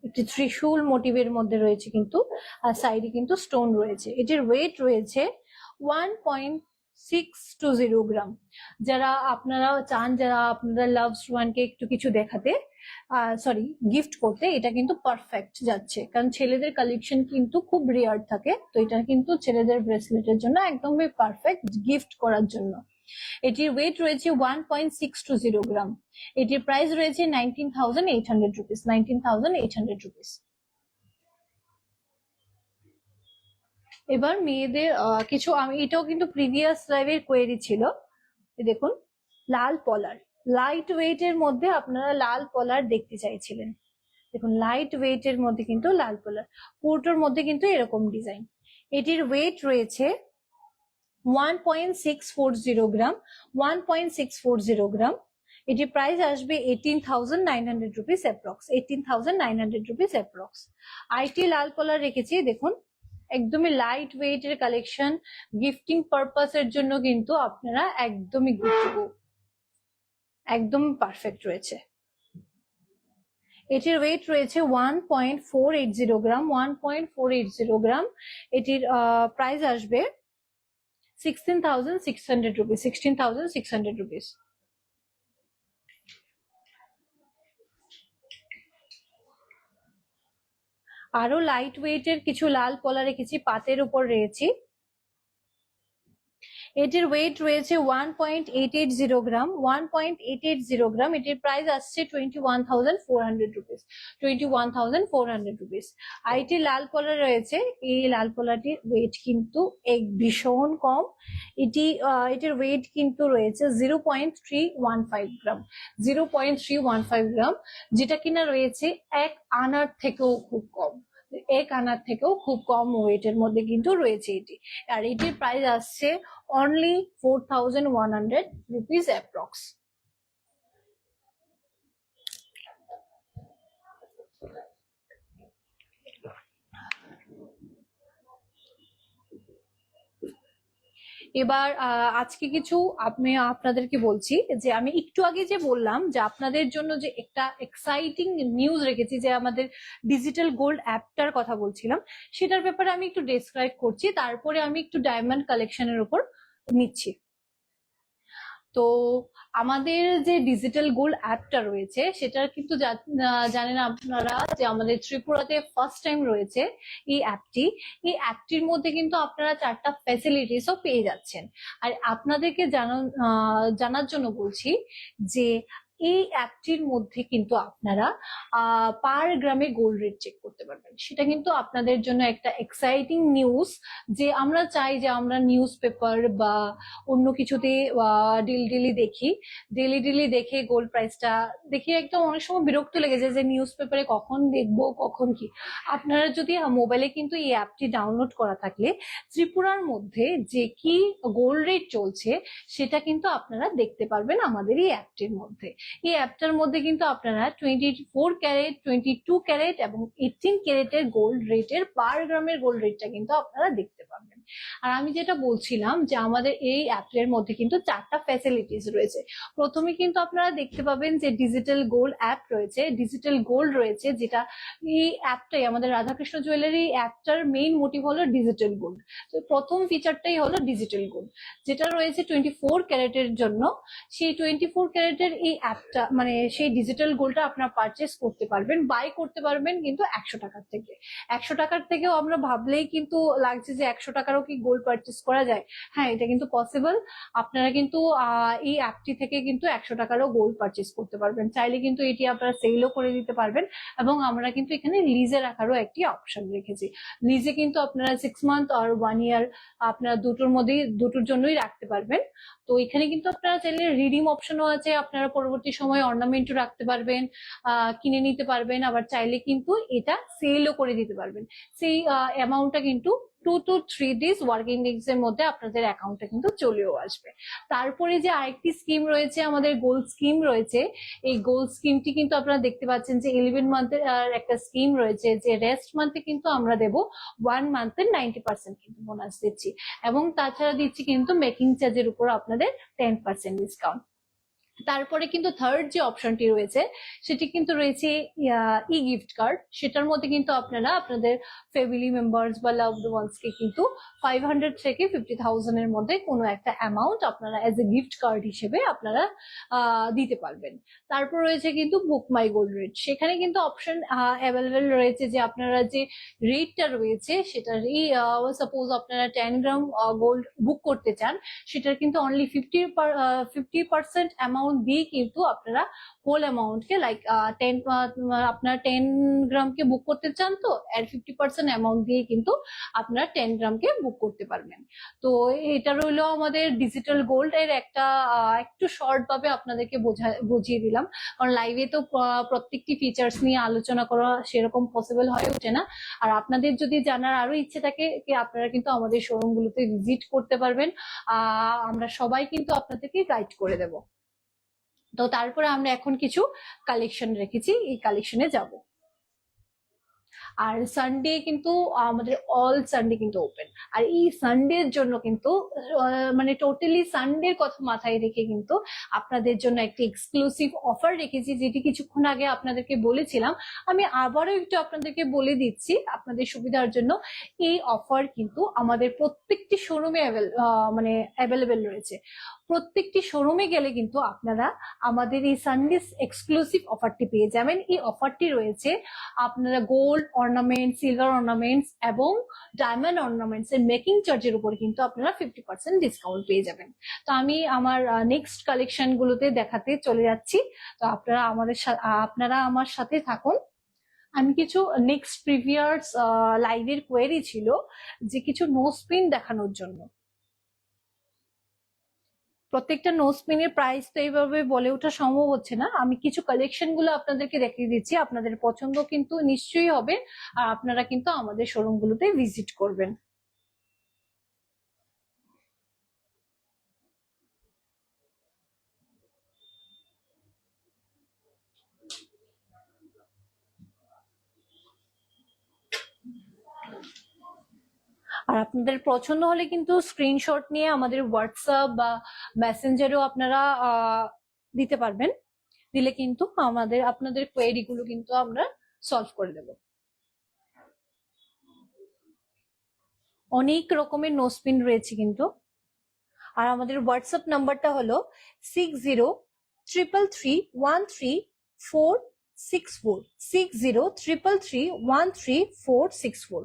একটি ত্রিশূল মোটিভের মধ্যে রয়েছে কিন্তু, আর সাইডে কিন্তু স্টোন রয়েছে। এটির ওয়েট রয়েছে 1.620 গ্রাম। যারা আপনারা চান, যারা আপনারা লাভস ওয়ানকে একটু কিছু দেখাতে, সরি গিফট করতে, এটা কিন্তু পারফেক্ট যাচ্ছে, কারণ ছেলেদের কালেকশন কিন্তু খুব রেয়ার থাকে, তো এটা কিন্তু ছেলেদের ব্রেসলেটের জন্য একদমই পারফেক্ট গিফট করার জন্য। এটির ওয়েট রয়েছে 1.620 গ্রাম। এটির প্রাইস রয়েছে 19,800 রুপিস, 19,800 রুপিস। এবার মেয়েদের কিছু, আমি এটাও কিন্তু প্রিভিয়াস লাইভের কোয়েরি ছিল। দেখুন লাল পলার, লাইট ওয়েট এর মধ্যে আপনারা লাল পলার দেখতে চাইছিলেন। দেখুন লাইট ওয়েট এর মধ্যে কিন্তু লাল পলার, পুরোটার মধ্যে কিন্তু এরকম ডিজাইন। এটির ওয়েট রয়েছে 1.640 গ্রাম, 1.640 গ্রাম। এটির প্রাইস আসবে 18,900 রুপিস অ্যাপ্রক্স, 18,900 রুপিস অ্যাপ্রক্স। আইটি লাল কলার রেখেছি, দেখুন একদমই লাইট ওয়েট এর কালেকশন, গিফটিং পারপাস এর জন্য কিন্তু আপনারা একদমই গুড টু গো, একদম পারফেক্ট রয়েছে। এটির ওয়েট রয়েছে 1.480 গ্রাম, 1.480 গ্রাম। এটির প্রাইস আসবে 16,600 রুপিস, 16,600 রুপিস। আরো লাইট ওয়েট এর কিছু লাল পলা রেখেছি, পাতের উপর রয়েছি। এটির ওয়েট রয়েছে 1.880 গ্রাম, 1.880 গ্রাম। এটির প্রাইস আসছে 21,400 রুপিস, 21,400 রুপিস। আইটি লাল পলা রয়েছে, এই লাল পলাটির ওয়েট কিন্তু ভীষণ কম। এটির ওয়েট কিন্তু রয়েছে 0.315 গ্রাম, 0.315 গ্রাম, যেটা কিনা রয়েছে 1 আনার থেকেও খুব কম, 1 আনার থেকেও খুব কম ওয়েটের মধ্যে কিন্তু রয়েছে এটি। আর এটির প্রাইস আসছে অনলি 4,100 রুপিস অ্যাপ্রক্স। এবার আজকে কিছু আমি আপনাদেরকে বলছি, যে আমি একটু আগে যে বললাম যে আপনাদের জন্য যে একটা এক্সাইটিং নিউজ রেখেছি, যে আমাদের ডিজিটাল গোল্ড অ্যাপটার কথা বলছিলাম, সেটার ব্যাপারে আমি একটু ডেসক্রাইব করছি, তারপরে আমি একটু ডায়মন্ড কালেকশনের উপর নিচ্ছি। তো আমাদের যে ডিজিটাল গোল্ড অ্যাপটা রয়েছে, সেটার কিন্তু জানেন আপনারা যে আমাদের ত্রিপুরাতে ফার্স্ট টাইম রয়েছে এই অ্যাপটি। এই অ্যাপটির মধ্যে কিন্তু আপনারা 4টা ফ্যাসিলিটিসও পেয়ে যাচ্ছেন। আর আপনাদেরকে জানার জন্য বলছি যে এই অ্যাপটির মধ্যে কিন্তু আপনারা পার গ্রামে গোল্ড রেট চেক করতে পারবেন। সেটা কিন্তু আপনাদের জন্য একটা এক্সাইটিং নিউজ, যে আমরা চাই যে আমরা নিউজ পেপার বা অন্য কিছুতে ডেলি দেখে গোল্ড প্রাইসটা দেখে একদম অনেক সময় বিরক্ত লেগে যায়, যে নিউজ পেপারে কখন দেখবো কখন কি। আপনারা যদি মোবাইলে কিন্তু এই অ্যাপটি ডাউনলোড করা থাকলে ত্রিপুরার মধ্যে যে কি গোল্ড রেট চলছে সেটা কিন্তু আপনারা দেখতে পারবেন আমাদের এই অ্যাপটির মধ্যে। এই অ্যাপটার মধ্যে কিন্তু আপনারা 24 ক্যারেট, 22 ক্যারেট এবং 18 ক্যারেটের গোল্ড রেটের পার গ্রামের গোল্ড রেটটা কিন্তু আপনারা দেখতে পাবেন। আর আমি যেটা বলছিলাম যে আমাদের এই অ্যাপের মধ্যে কিন্তু 4টা ফ্যাসিলিটিস রয়েছে। প্রথমে কিন্তু আপনারা দেখতে পাবেন যে ডিজিটাল গোল্ড অ্যাপ রয়েছে, ডিজিটাল গোল্ড রয়েছে, যেটা এই অ্যাপটাই আমাদের রাধাকৃষ্ণ জুয়েলারি অ্যাপটার মেইন মোটিভ হলো ডিজিটাল গোল্ড। তো প্রথম ফিচারটাই হলো ডিজিটাল গোল্ড, যেটা রয়েছে 24 ক্যারেটের জন্য। সেই 24 ক্যারেটের এই অ্যাপটা মানে সেই ডিজিটাল গোল্ডটা আপনারা পারচেস করতে পারবেন, বাই করতে পারবেন কিন্তু 100 টাকার থেকে। 100 টাকার থেকেও আমরা ভাবলেই কিন্তু লাগছে যে 100 টাকারও কি গোল্ড পারচেস করা যায়। হ্যাঁ, এটা কিন্তু পসিবল। আপনারা কিন্তু এই অ্যাপটি থেকে কিন্তু 100 টাকারও গোল্ড পারচেস করতে পারবেন। চাইলে কিন্তু এটি আপনারা সেলও করে দিতে পারবেন, এবং আমরা কিন্তু এখানে লিজে রাখারও একটি অপশন রেখেছি। লিজে কিন্তু আপনারা 6 মান্থ আর 1 ইয়ার আপনারা দুটোর মধ্যেই দুটোর জন্যই রাখতে পারবেন। তো এখানে কিন্তু আপনারা চাইলে রিডিম অপশনও আছে, আপনারা পরবর্তী সময় অর্নামেন্টও রাখতে পারবেন, কিনে নিতে পারবেন, আবার চাইলে কিন্তু এটা সেলও করে দিতে পারবেন। সেই অ্যামাউন্টটা কিন্তু 2 to 3 days ওয়ার্কিং ডেজ এর মধ্যে আপনাদের অ্যাকাউন্টে কিন্তু চলেও আসবে। তারপরে যে আরেকটি স্কিম রয়েছে, আমাদের গোল্ড স্কিম রয়েছে। এই গোল্ড স্কিমটি কিন্তু আপনারা দেখতে পাচ্ছেন যে 11 মান্থের একটা স্কিম রয়েছে, যে রেস্ট মান্থে কিন্তু আমরা দেব 1 মান্থের 90% কিন্তু বোনাস দিচ্ছি, এবং তাছাড়া দিচ্ছি কিন্তু মেকিং চার্জের উপর আপনাদের 10% ডিসকাউন্ট। তারপরে কিন্তু থার্ড যে অপশনটি রয়েছে সেটি কিন্তু রয়েছে ই গিফট কার্ড। সেটার মধ্যে কিন্তু আপনারা আপনাদের ফ্যামিলি মেম্বার্স বা লাভড ওয়ান্স কে কিন্তু 500 থেকে 50,000 এর মধ্যে কোনো একটা অ্যামাউন্ট আপনারা এজ এ গিফট কার্ড হিসেবে আপনারা দিতে পারবেন। তারপর রয়েছে কিন্তু বুক মাই গোল্ড রেট। সেখানে কিন্তু অপশন অ্যাভেলেবেল রয়েছে যে আপনারা যে রেটটা রয়েছে সেটার সাপোজ আপনারা 10 গ্রাম গোল্ড বুক করতে চান, সেটার কিন্তু অনলি 50% অ্যামাউন্ট দিয়ে কিন্তু আপনারা হোল অ্যামাউন্টকে লাইক 10 আপনারা 10 গ্রামকে বুক করতে চান, তো এর 50% অ্যামাউন্ট দিয়ে কিন্তু আপনারা 10 গ্রামকে বুক করতে পারবেন। তো এটা রইলো আমাদের ডিজিটাল গোল্ড এর একটা একটু শর্ট ভাবে আপনাদেরকে বুঝিয়ে দিলাম, কারণ লাইভে তো প্রত্যেকটি ফিচার্স নিয়ে আলোচনা করা সেরকম পসিবল হয়ে ওঠে না। আর আপনাদের যদি জানার আরো ইচ্ছে থাকে কি আপনারা কিন্তু আমাদের শোরুম গুলোতে ভিজিট করতে পারবেন, আমরা সবাই কিন্তু আপনাদেরকে গাইড করে দেব। তো তারপরে আমরা এখন কিছু কালেকশন রেখেছি, এই কালেকশনে যাব। আর সানডে কিন্তু আমাদের অল সানডে কিন্তু ওপেন। আর এই সানডের জন্য কিন্তু মানে টোটালি সানডের কথা মাথায় রেখে কিন্তু আপনাদের জন্য একটি এক্সক্লুসিভ অফার রেখেছি, যেটি কিছুক্ষণ আগে আপনাদেরকে বলেছিলাম। আমি আবারও একটু আপনাদেরকে বলে দিচ্ছি আপনাদের সুবিধার জন্য। এই অফার কিন্তু আমাদের প্রত্যেকটি শোরুমে মানে অ্যাভেলেবেল রয়েছে। প্রত্যেকটি শোরুমে গেলে কিন্তু আপনারা আমাদের এই সানডে এক্সক্লুসিভ অফারটি পেয়ে যাবেন। এই অফারটি রয়েছে আপনারা গোল্ড অর্নামেন্ট, সিলভার অর্নামেন্টস এবং ডায়মন্ড অর্নামেন্টস এর মেকিং চার্জের উপর কিন্তু আপনারা 50% ডিসকাউন্ট পেয়ে যাবেন। তো আমি আমার নেক্সট কালেকশন গুলোতে দেখাতে চলে যাচ্ছি। তো আপনারা আমার সাথে থাকুন। আমি কিছু নেক্সট প্রিভিয়াস লাইভের কোয়েরি ছিল যে কিছু নো স্পিন দেখানোর জন্য। প্রত্যেকটা নো স্পিনের প্রাইস তো এইভাবে বলে ওঠা সম্ভব হচ্ছে না। আমি কিছু কালেকশন গুলো আপনাদেরকে দেখিয়ে দিচ্ছি, আপনাদের পছন্দ কিন্তু নিশ্চয়ই হবে, আর আপনারা কিন্তু আমাদের শোরুম গুলোতে ভিজিট করবেন। আর আপনাদের পছন্দ হলে কিন্তু স্ক্রিনশট নিয়ে আমাদের হোয়াটসঅ্যাপ বা মেসেঞ্জারেও আপনারা দিতে পারবেন। দিলে কিন্তু আপনাদের কোয়েরি গুলো কিন্তু আমরা সলভ করে দেব। অনেক রকমের নো স্পিন রয়েছে কিন্তু। আর আমাদের হোয়াটসঅ্যাপ নাম্বারটা হলো 6033313464, 6033313464।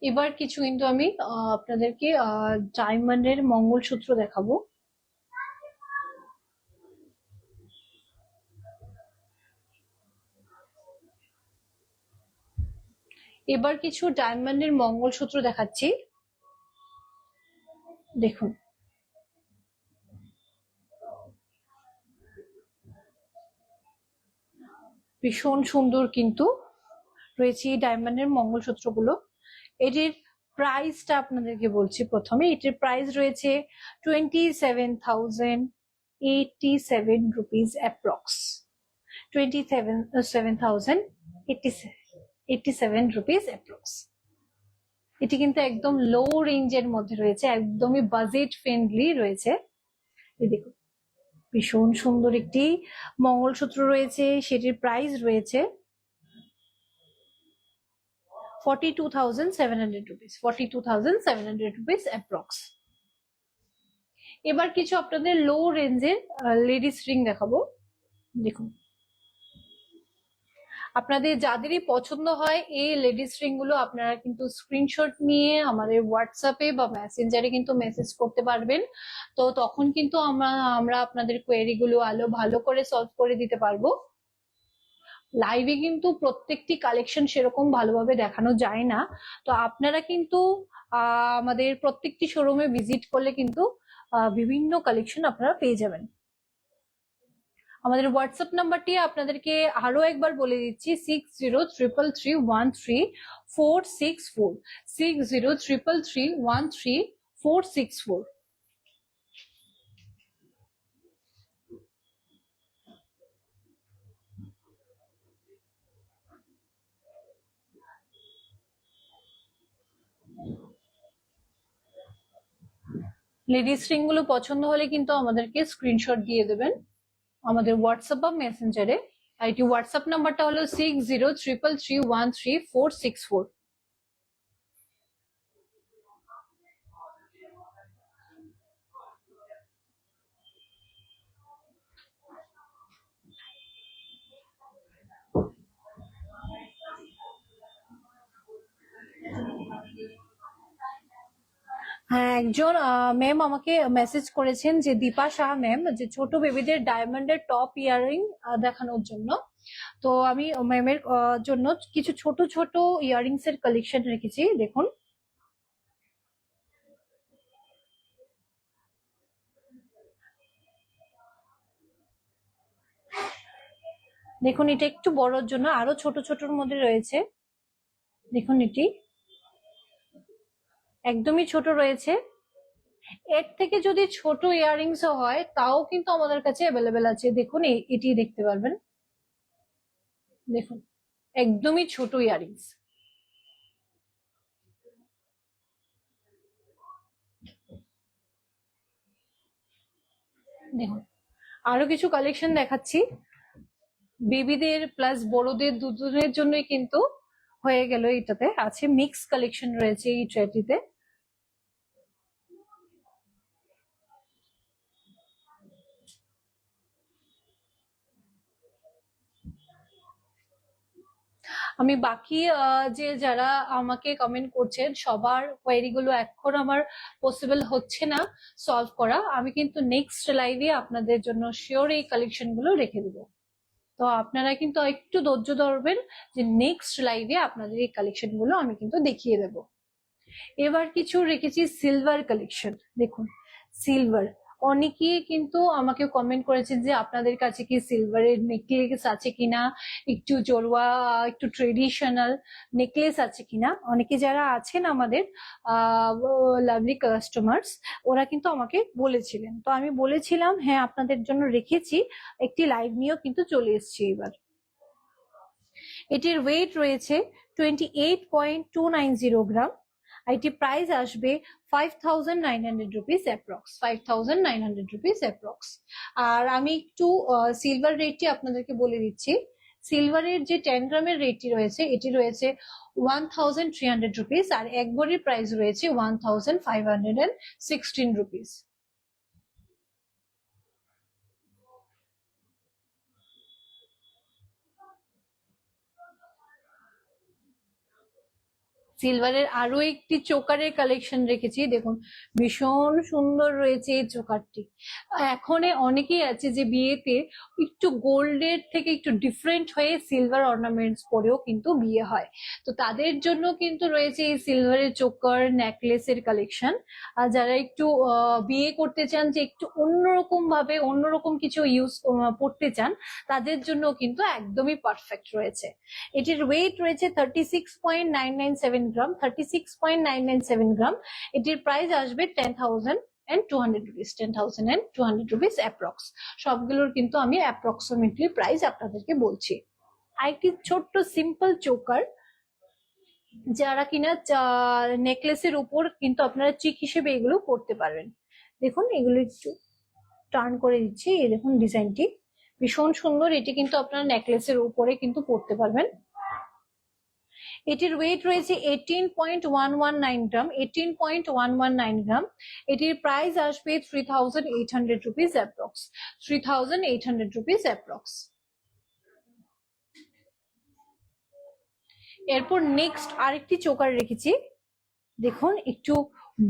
এবার কিছু কিন্তু আমি আপনাদেরকে ডায়মন্ডের মঙ্গলসূত্র দেখাবো। এবার কিছু ডায়মন্ডের মঙ্গলসূত্র দেখাচ্ছি, দেখুন ভীষণ সুন্দর কিন্তু রয়েছে এই ডায়মন্ডের মঙ্গলসূত্রগুলো। এটির প্রাইসটা আপনাদেরকে বলছি প্রথমে। এটির প্রাইস রয়েছে 27,087 রুপিস অ্যাপ্রক্স, 27,087 রুপিস অ্যাপ্রক্স। এটি কিন্তু একদম লো রেঞ্জের মধ্যে রয়েছে, একদমই বাজেট ফ্রেন্ডলি রয়েছে। এই দেখুন ভীষণ সুন্দর একটি মঙ্গলসূত্র রয়েছে, সেটির প্রাইস রয়েছে 42,700 রুপিস, 42,700 রুপিস অ্যাপ্রক্স। এবার কিছু আপনাদের লো রেঞ্জের লেডিস রিং দেখাবো, দেখুন আপনাদের যাদেরই পছন্দ হয় এই লেডিস রিং গুলো আপনারা কিন্তু স্ক্রিনশট নিয়ে আমাদের হোয়াটসঅ্যাপে বা মেসেঞ্জারে কিন্তু মেসেজ করতে পারবেন। তো তখন কিন্তু আমরা আপনাদের কোয়েরি গুলো ভালো করে সলভ করে দিতে পারবো। লাইভে কিন্তু প্রত্যেকটি কালেকশন সেরকম ভালোভাবে দেখানো যায় না, তো আপনারা কিন্তু আমাদের প্রত্যেকটি শোরুমে ভিজিট করলে কিন্তু বিভিন্ন কালেকশন আপনারা পেয়ে যাবেন। আমাদের হোয়াটসঅ্যাপ নাম্বারটি আপনাদেরকে আরো একবার বলে দিচ্ছি, 6033313464, 6033313464। লেডিস রিং গুলো পছন্দ হলে কিন্তু আমাদেরকে স্ক্রিনশট দিয়ে দেবেন আমাদের হোয়াটসঅ্যাপ বা মেসেঞ্জারে। আর এটি হোয়াটসঅ্যাপ নাম্বারটা হলো 6033313464। হ্যাঁ, একজন ম্যাম আমাকে মেসেজ করেছেন যে দীপা শাহ ম্যাম, যে ছোট বেবিদের ডায়মন্ডের টপ ইয়ারিং দেখানোর জন্য। তো আমি ম্যামের জন্য কিছু ছোট ছোট ইয়ারিংস এর কালেকশন রেখেছি, দেখুন দেখুন এটা একটু বড়র জন্য আরো ছোট ছোটর মধ্যে রয়েছে, দেখুন এটি একদমই ছোট রয়েছে। এর থেকে যদি ছোট ইয়ারিংস হয় তাও কিন্তু আমাদের কাছে অ্যাভেলেবেল আছে, দেখুন এটি দেখতে পারবেন, দেখুন একদমই ছোট ইয়ারিংস। দেখুন আরো কিছু কালেকশন দেখাচ্ছি, বেবিদের প্লাস বড়দের দুজনের জন্যই কিন্তু হয়ে গেল। এটাতে আছে মিক্স কালেকশন রয়েছে এই ট্রেটিতে। আমি বাকি যে যারা আমাকে কমেন্ট করছেন সবার কোয়েরি গুলো এখন আমার পসিবল হচ্ছে না সলভ করা, আমি কিন্তু নেক্সট লাইভে আপনাদের জন্য শিওর এই কালেকশন গুলো রেখে দেবো। তো আপনারা কিন্তু একটু ধৈর্য ধরবেন, যে নেক্সট লাইভে আপনাদের এই কালেকশন গুলো আমি কিন্তু দেখিয়ে দেব। এবার কিছু রেখেছি সিলভার কালেকশন, দেখুন সিলভার। অনেকেই কিন্তু আমাকে কমেন্ট করেছেন যে আপনাদের কাছে কি সিলভারের নেকলেস আছে কিনা, একটু জড়োয়া একটু ট্রেডিশনাল নেকলেস আছে কিনা। অনেকে যারা আছেন আমাদের লাভলি কাস্টমার্স, ওরা কিন্তু আমাকে বলেছিলেন, তো আমি বলেছিলাম হ্যাঁ আপনাদের জন্য রেখেছি, একটি লাইভ নিয়েও কিন্তু চলে এসেছি এবার। এটির ওয়েট রয়েছে 28.290 গ্রাম, এটি প্রাইস আসবে 5,900 রুপিস অ্যাপ্রক্স, 5,900 রুপিস অ্যাপ্রক্স। আর আমি একটু সিলভার রেটটি আপনাদেরকে বলে দিচ্ছি। সিলভারের যে 10 গ্রামের রেটটি রয়েছে এটি রয়েছে 1,300 রুপিস, আর এক ভরির প্রাইস রয়েছে 1,516 রুপিস। সিলভারের আরো একটি চোকারের কালেকশন রেখেছি, দেখুন ভীষণ সুন্দর রয়েছে এই চোকারটি। এখন অনেকেই আছে যে বিয়েতে একটু গোল্ডের থেকে একটু ডিফারেন্ট হয়ে সিলভার অর্নামেন্টস পরেও কিন্তু বিয়ে হয়, তো তাদের জন্য কিন্তু রয়েছে এই সিলভারের চোকার নেকলেসের কালেকশন। আর যারা একটু বিয়ে করতে চান, যে একটু অন্যরকম ভাবে অন্যরকম কিছু পড়তে চান, তাদের জন্য কিন্তু একদমই পারফেক্ট রয়েছে। এটির ওয়েট রয়েছে 36.997 গ্রাম, 36.997 গ্রাম। এটির প্রাইস আসবে 10,200 রুপিস, 10,200 রুপিস অ্যাপ্রক্স। সবগুলোর কিন্তু আমি অ্যাপ্রক্সিমেটলি প্রাইস আপনাদেরকে বলছি। আরেকটি ছোট্ট সিম্পল চোকার, যারা কিনা নেকলেসের উপর কিন্তু আপনারা চিক হিসেবে এগুলো করতে পারবেন। দেখুন এগুলো একটু টার্ন করে দিচ্ছি, এই দেখুন ডিজাইনটি ভীষণ সুন্দর। এটি কিন্তু আপনারা নেকলেসের উপরে কিন্তু পরতে পারবেন। এটির ওয়েট রয়েছে 18.119 গ্রাম, 18.119 গ্রাম। এটির প্রাইস আসবে 3,800 রুপিস অ্যাপ্রক্স, 3,800 রুপিস অ্যাপ্রক্স। এরপর নেক্সট আরেকটি চোকার রেখেছি, দেখুন একটু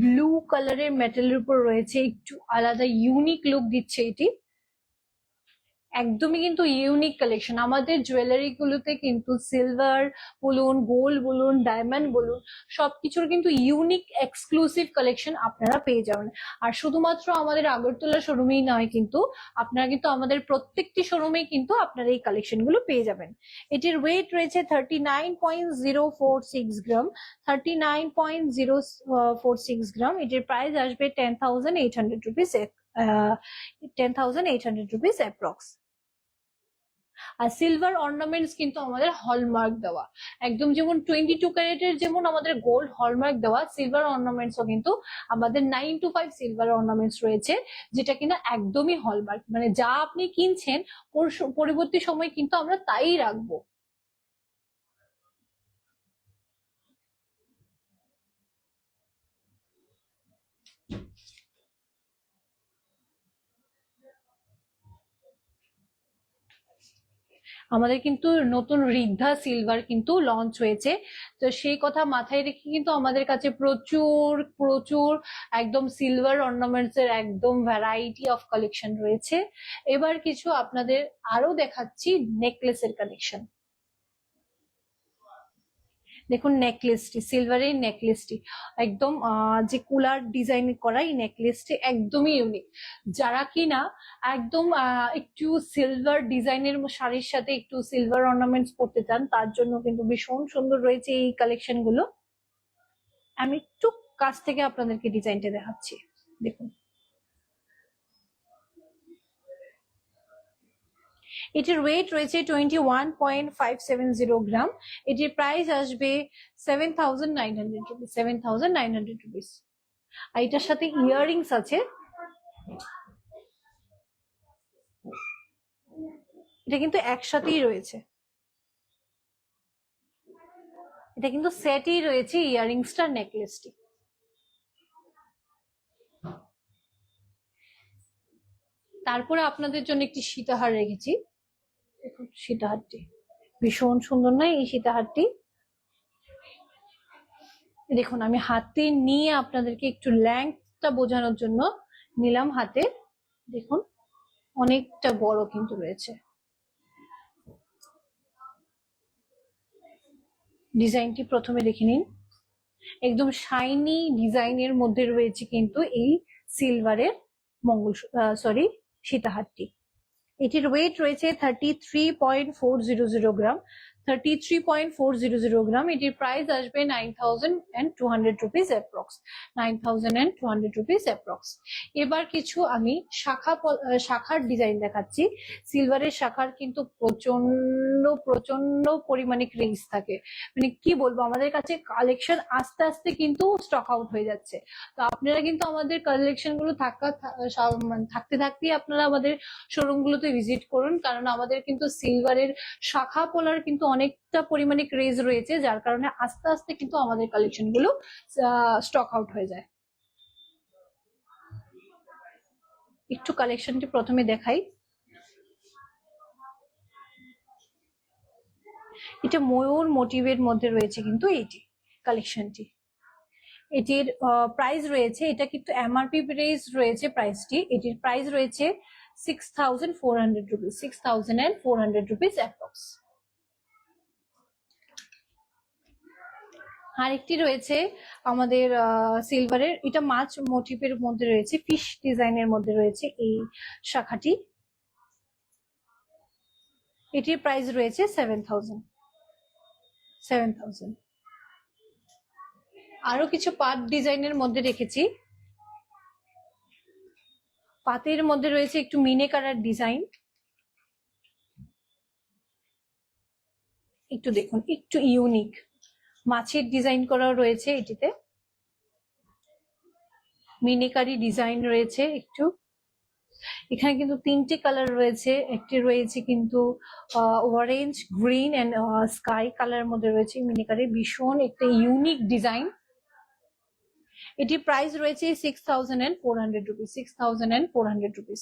ব্লু কালারের মেটালের উপর রয়েছে, একটু আলাদা ইউনিক লুক দিচ্ছে এটি। একদমই কিন্তু ইউনিক কালেকশন। আমাদের জুয়েলারি গুলোতে কিন্তু সিলভার বলুন, গোল্ড বলুন, ডায়মন্ড বলুন, সবকিছুর কিন্তু ইউনিক এক্সক্লুসিভ কালেকশন আপনারা পেয়ে যাবেন। আর শুধুমাত্র আমাদের আগরতলা শোরুমেই নয়, কিন্তু আপনারা কিন্তু আমাদের প্রত্যেকটি শোরুমেই কিন্তু আপনারা এই কালেকশন গুলো পেয়ে যাবেন। এটির ওয়েট রয়েছে 39.046 গ্রাম, 39.046 গ্রাম। এটির প্রাইস আসবে 10,800 রুপিস, 10,800 রুপিস অ্যাপ্রক্স। আর সিলভার অর্নামেন্টস কিন্তু আমাদের হলমার্ক দেওয়া, একদম যেমন 22 ক্যারেটের যেমন আমাদের গোল্ড হলমার্ক দেওয়া, সিলভার অর্নামেন্টসও কিন্তু আমাদের 925 সিলভার অর্নামেন্টস রয়েছে, যেটা কিনা একদমই হলমার্ক, মানে যা আপনি কিনছেন পরবর্তী সময় কিন্তু আমরা তাই রাখবো। আমাদের কিন্তু নতুন ঋদ্ধা সিলভার কিন্তু লঞ্চ হয়েছে, তো সেই কথা মাথায় রেখে কিন্তু আমাদের কাছে প্রচুর প্রচুর একদম সিলভার অর্নামেন্টস এর একদম ভ্যারাইটি অফ কালেকশন রয়েছে। এবার কিছু আপনাদের আরো দেখাচ্ছি নেকলেসের কালেকশন। দেখুন নেকলেসটি, সিলভারের নেকলেসটি একদম যে কুলার ডিজাইন করা, এই নেকলেসটি একদমই ইউনিক। যারা কিনা একদম একটু সিলভার ডিজাইনের শাড়ির সাথে একটু সিলভার অর্নামেন্টস করতে চান, তার জন্য কিন্তু ভীষণ সুন্দর রয়েছে এই কালেকশন গুলো। আমি একটু কাছ থেকে আপনাদেরকে ডিজাইনটা দেখাচ্ছি, দেখুন এটির ওয়েট রয়েছে 21.570 গ্রাম। এটির প্রাইস আসবে 7,900 রুপিস, 7,900 রুপিস। আর এটার সাথে ইয়াররিংস আছে, এটা কিন্তু একসাথেই রয়েছে, এটা কিন্তু সেটই রয়েছে ইয়াররিংসটা, নেকলেসটি। তারপরে আপনাদের জন্য একটি সীতাহার রেখেছি, দেখুন সীতাহারটি ভীষণ সুন্দর নয় এই সীতাহারটি। দেখুন আমি হাতে নিয়ে আপনাদেরকে একটু লেন্থটা বোঝানোর জন্য নিলাম হাতে, দেখুন অনেকটা বড় কিন্তু রয়েছে। ডিজাইনটি প্রথমে দেখে নিন, একদম শাইনি ডিজাইনের মধ্যে রয়েছে কিন্তু এই সিলভারের সীতাহারটি। এটির ওয়েট রয়েছে 33.400 গ্রাম, 33.400 গ্রাম। এটির প্রাইস আসবে 9,200 রুপিস অ্যাপ্রক্স, 9,200 রুপিস অ্যাপ্রক্স। এবার কিছু আমি শাখার ডিজাইন দেখাচ্ছি। সিলভারের শাখার কিন্তু প্রচন্ড প্রচন্ড পরিমাণে ক্রেজ থাকে, মানে কি বলবো, আমাদের কাছে কালেকশন আস্তে আস্তে কিন্তু স্টক আউট হয়ে যাচ্ছে। তো আপনারা কিন্তু আমাদের কালেকশন গুলো থাকতে থাকতেই আপনারা আমাদের শোরুম গুলোতে ভিজিট করুন, কারণ আমাদের কিন্তু সিলভারের শাখা পোলার কিন্তু অনেকটা পরিমাণে ক্রেজ রয়েছে, যার কারণে আস্তে আস্তে কিন্তু আমাদের কালেকশন গুলো স্টক আউট হয়ে যায়। একটু কালেকশনটি প্রথমে দেখাই, এটা ময়ূর মোটিভের মধ্যে রয়েছে কিন্তু এইটি, কালেকশনটি। এটির প্রাইস রয়েছে, এটা কিন্তু এমআরপি প্রাইস রয়েছে প্রাইসটি, এটির প্রাইস রয়েছে 6,400 রুপিস, 6,400 রুপিস অ্যাপ্রক্স। আরেকটি রয়েছে আমাদের সিলভারের, এটা মাছ মোটিভের মধ্যে রয়েছে, ফিশ ডিজাইনের মধ্যে রয়েছে এই শাখাটি। এটির প্রাইস রয়েছে 7,000। আরো কিছু পাট ডিজাইনের মধ্যে রেখেছি। পাতের মধ্যে রয়েছে একটু মিনে কালার ডিজাইন, একটু দেখুন, একটু ইউনিক মাছের ডিজাইন করা রয়েছে এটিতে, মিনিকারি ডিজাইন রয়েছে একটু। এখানে কিন্তু তিনটি কালার রয়েছে, একটি রয়েছে কিন্তু অরেঞ্জ, গ্রিন এন্ড স্কাই কালারের মধ্যে রয়েছে মিনিকারি, ভীষণ একটা ইউনিক ডিজাইন। এটির প্রাইস রয়েছে 6,400 রুপিস, 6,400 রুপিস।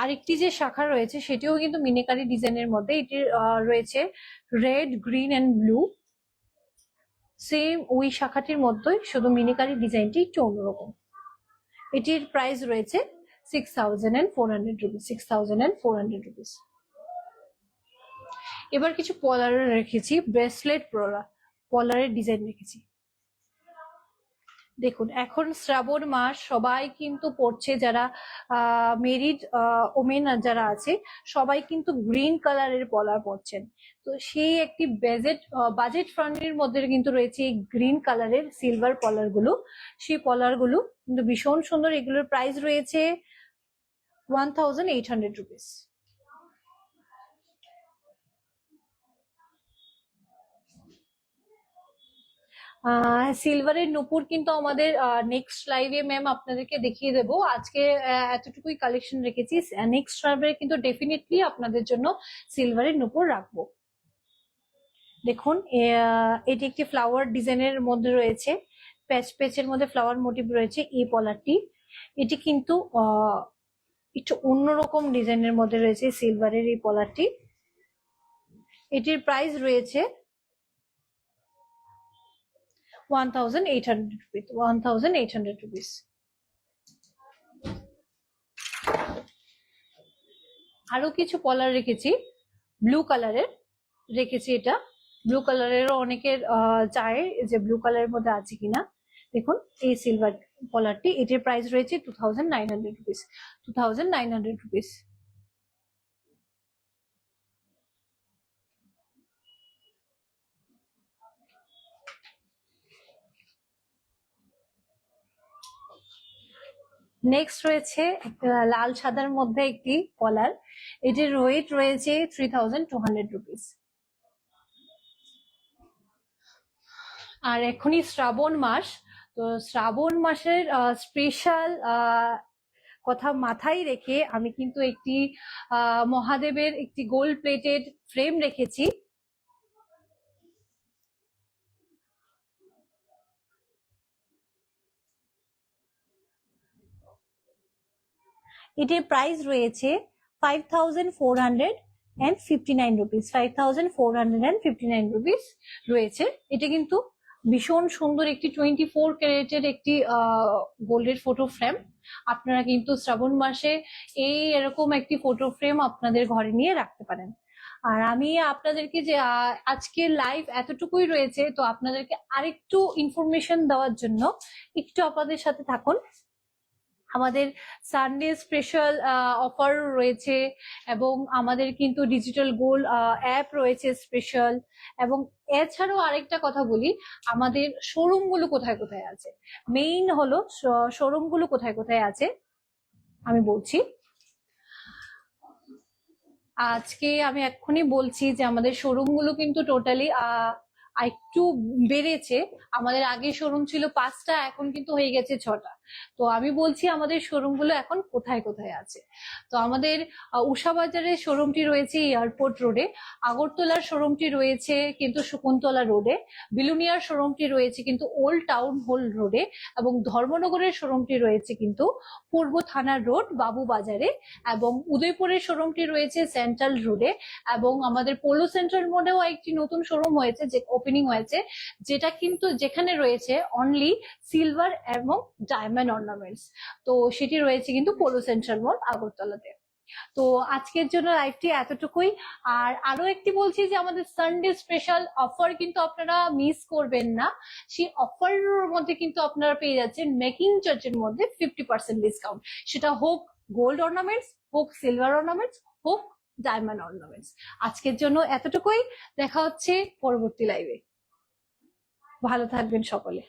আরেকটি যে শাখা রয়েছে সেটিও কিন্তু মিনিকারি ডিজাইনের মধ্যে, এটির রয়েছে red, green and blue, same ওই শাখাটির মধ্যেই, শুধু মিনিকারি ডিজাইনটি একটু অন্যরকম। এটির প্রাইস রয়েছে 6,400 রুপিস, 6,400 রুপিস। এবার কিছু পলারের রেখেছি, ব্রেসলেট পলারের ডিজাইন রেখেছি। দেখুন, এখন শ্রাবণ মাস, সবাই কিন্তু পড়ছে, যারা মেরিড ওমেন যারা আছে সবাই কিন্তু গ্রিন কালারের পলার পরছেন। তো সেই একটি বাজেট ফ্রেন্ডলির মধ্যে কিন্তু রয়েছে এই গ্রিন কালারের সিলভার পলার গুলো। সেই পলার গুলো কিন্তু ভীষণ সুন্দর, এগুলোর প্রাইস রয়েছে 1,800 রুপিস। সিলভারের নূপুর কিন্তু আমাদের নেক্সট লাইভে ম্যাম আপনাদেরকে দেখিয়ে দেব। আজকে এতটুকুই কালেকশন রেখেছি, নেক্সট লাইভে কিন্তু ডেফিনেটলি আপনাদের জন্য সিলভারের নূপুর রাখবো। দেখুন, এটি একটি ফ্লাওয়ার ডিজাইনের মধ্যে রয়েছে, প্যাচের মধ্যে ফ্লাওয়ার মোটিভ রয়েছে এই পলারটি। এটি কিন্তু একটু অন্যরকম ডিজাইনের মধ্যে রয়েছে সিলভারের এই পলারটি। এটির প্রাইস রয়েছে 1,800 rupees, 1,800 rupees। আরো কিছু পলার রেখেছি, ব্লু কালারের রেখেছি। এটা ব্লু কালারেরও অনেকের চায় যে ব্লু কালারের মধ্যে আছে কিনা। দেখুন, এই সিলভার পলারটি, এটির প্রাইস রয়েছে 2,900 rupees, 2,900 rupees। নেক্সট রয়েছে লাল সাদার মধ্যে একটি কলার, এটির ওয়েট রয়েছে 3,200 রুপিস। আর এখনই শ্রাবণ মাস, তো শ্রাবণ মাসের স্পেশাল কথা মাথায় রেখে আমি কিন্তু একটি মহাদেবের একটি গোল্ড প্লেটেড ফ্রেম রেখেছি। এটির প্রাইস রয়েছে 5,459 রুপিস, 5,459 রুপিস রয়েছে। এটা কিন্তু ভীষণ সুন্দর একটি 24 ক্যারেটের একটি গোল্ডের ফটো ফ্রেম। আপনারা কিন্তু শ্রাবণ মাসে এরকম একটি ফটো ফ্রেম আপনাদের ঘরে নিয়ে রাখতে পারেন। আর আমি আপনাদেরকে যে আজকে লাইভ এতটুকুই রয়েছে, তো আপনাদেরকে আরেকটু ইনফরমেশন দেওয়ার জন্য একটু আপনাদের সাথে থাকুন। আমাদের সানডে স্পেশাল অফার রয়েছে, এবং আমাদের কিন্তু ডিজিটাল গোল্ড অ্যাপ রয়েছে স্পেশাল। এবং এছাড়াও আরেকটা কথা বলি, আমাদের শোরুম গুলো কোথায় কোথায় আছে। মেইন হলো শোরুম গুলো কোথায় কোথায় আছে আমি বলছি। আজকে আমি এক্ষুনি বলছি যে আমাদের শোরুম গুলো কিন্তু টোটালি একটু বেড়েছে। আমাদের আগে শোরুম ছিল 5টা, এখন কিন্তু হয়ে গেছে 6টা। তো আমি বলছি আমাদের শোরুম গুলো এখন কোথায় কোথায় আছে। তো আমাদের উষা বাজারের শোরুমটি রয়েছে এয়ারপোর্ট রোডে, আগরতলার শোরুমটি রয়েছে কিন্তু শকুন্তলা রোডে, বিলুনিয়ার শোরুমটি রয়েছে কিন্তু ওল্ড টাউন হল রোডে, এবং ধর্মনগরের শোরুমটি রয়েছে কিন্তু পূর্ব থানা রোড বাবু বাজারে, এবং উদয়পুরের শোরুমটি রয়েছে সেন্ট্রাল রোডে, এবং আমাদের পোলো সেন্ট্রাল মোড়েও একটি নতুন শোরুম হয়েছে, যে ওপেনিং হয়েছে, যেটা কিন্তু যেখানে রয়েছে অনলি সিলভার এবং ডায়মন্ড অর্নামেন্টস। তো সেটি রয়েছে কিন্তু পোলো সেন্ট্রাল মোড় আগরতলাতে। তো আজকের জন্য লাইভটি এতটুকুই। আর আরো একটি বলছি যে আমাদের সানডে স্পেশাল অফার কিন্তু আপনারা মিস করবেন না। সেই অফারের মধ্যে কিন্তু আপনারা পেয়ে যাচ্ছেন মেকিং চার্জের মধ্যে 50% ডিসকাউন্ট, সেটা হোক গোল্ড অর্নামেন্টস, হোক সিলভার অর্নামেন্টস, হোক ডায়মন্ড অর্নামেন্টস। আজকের জন্য এতটুকুই, দেখা হচ্ছে পরবর্তী লাইভে। ভালো থাকবেন সকলে।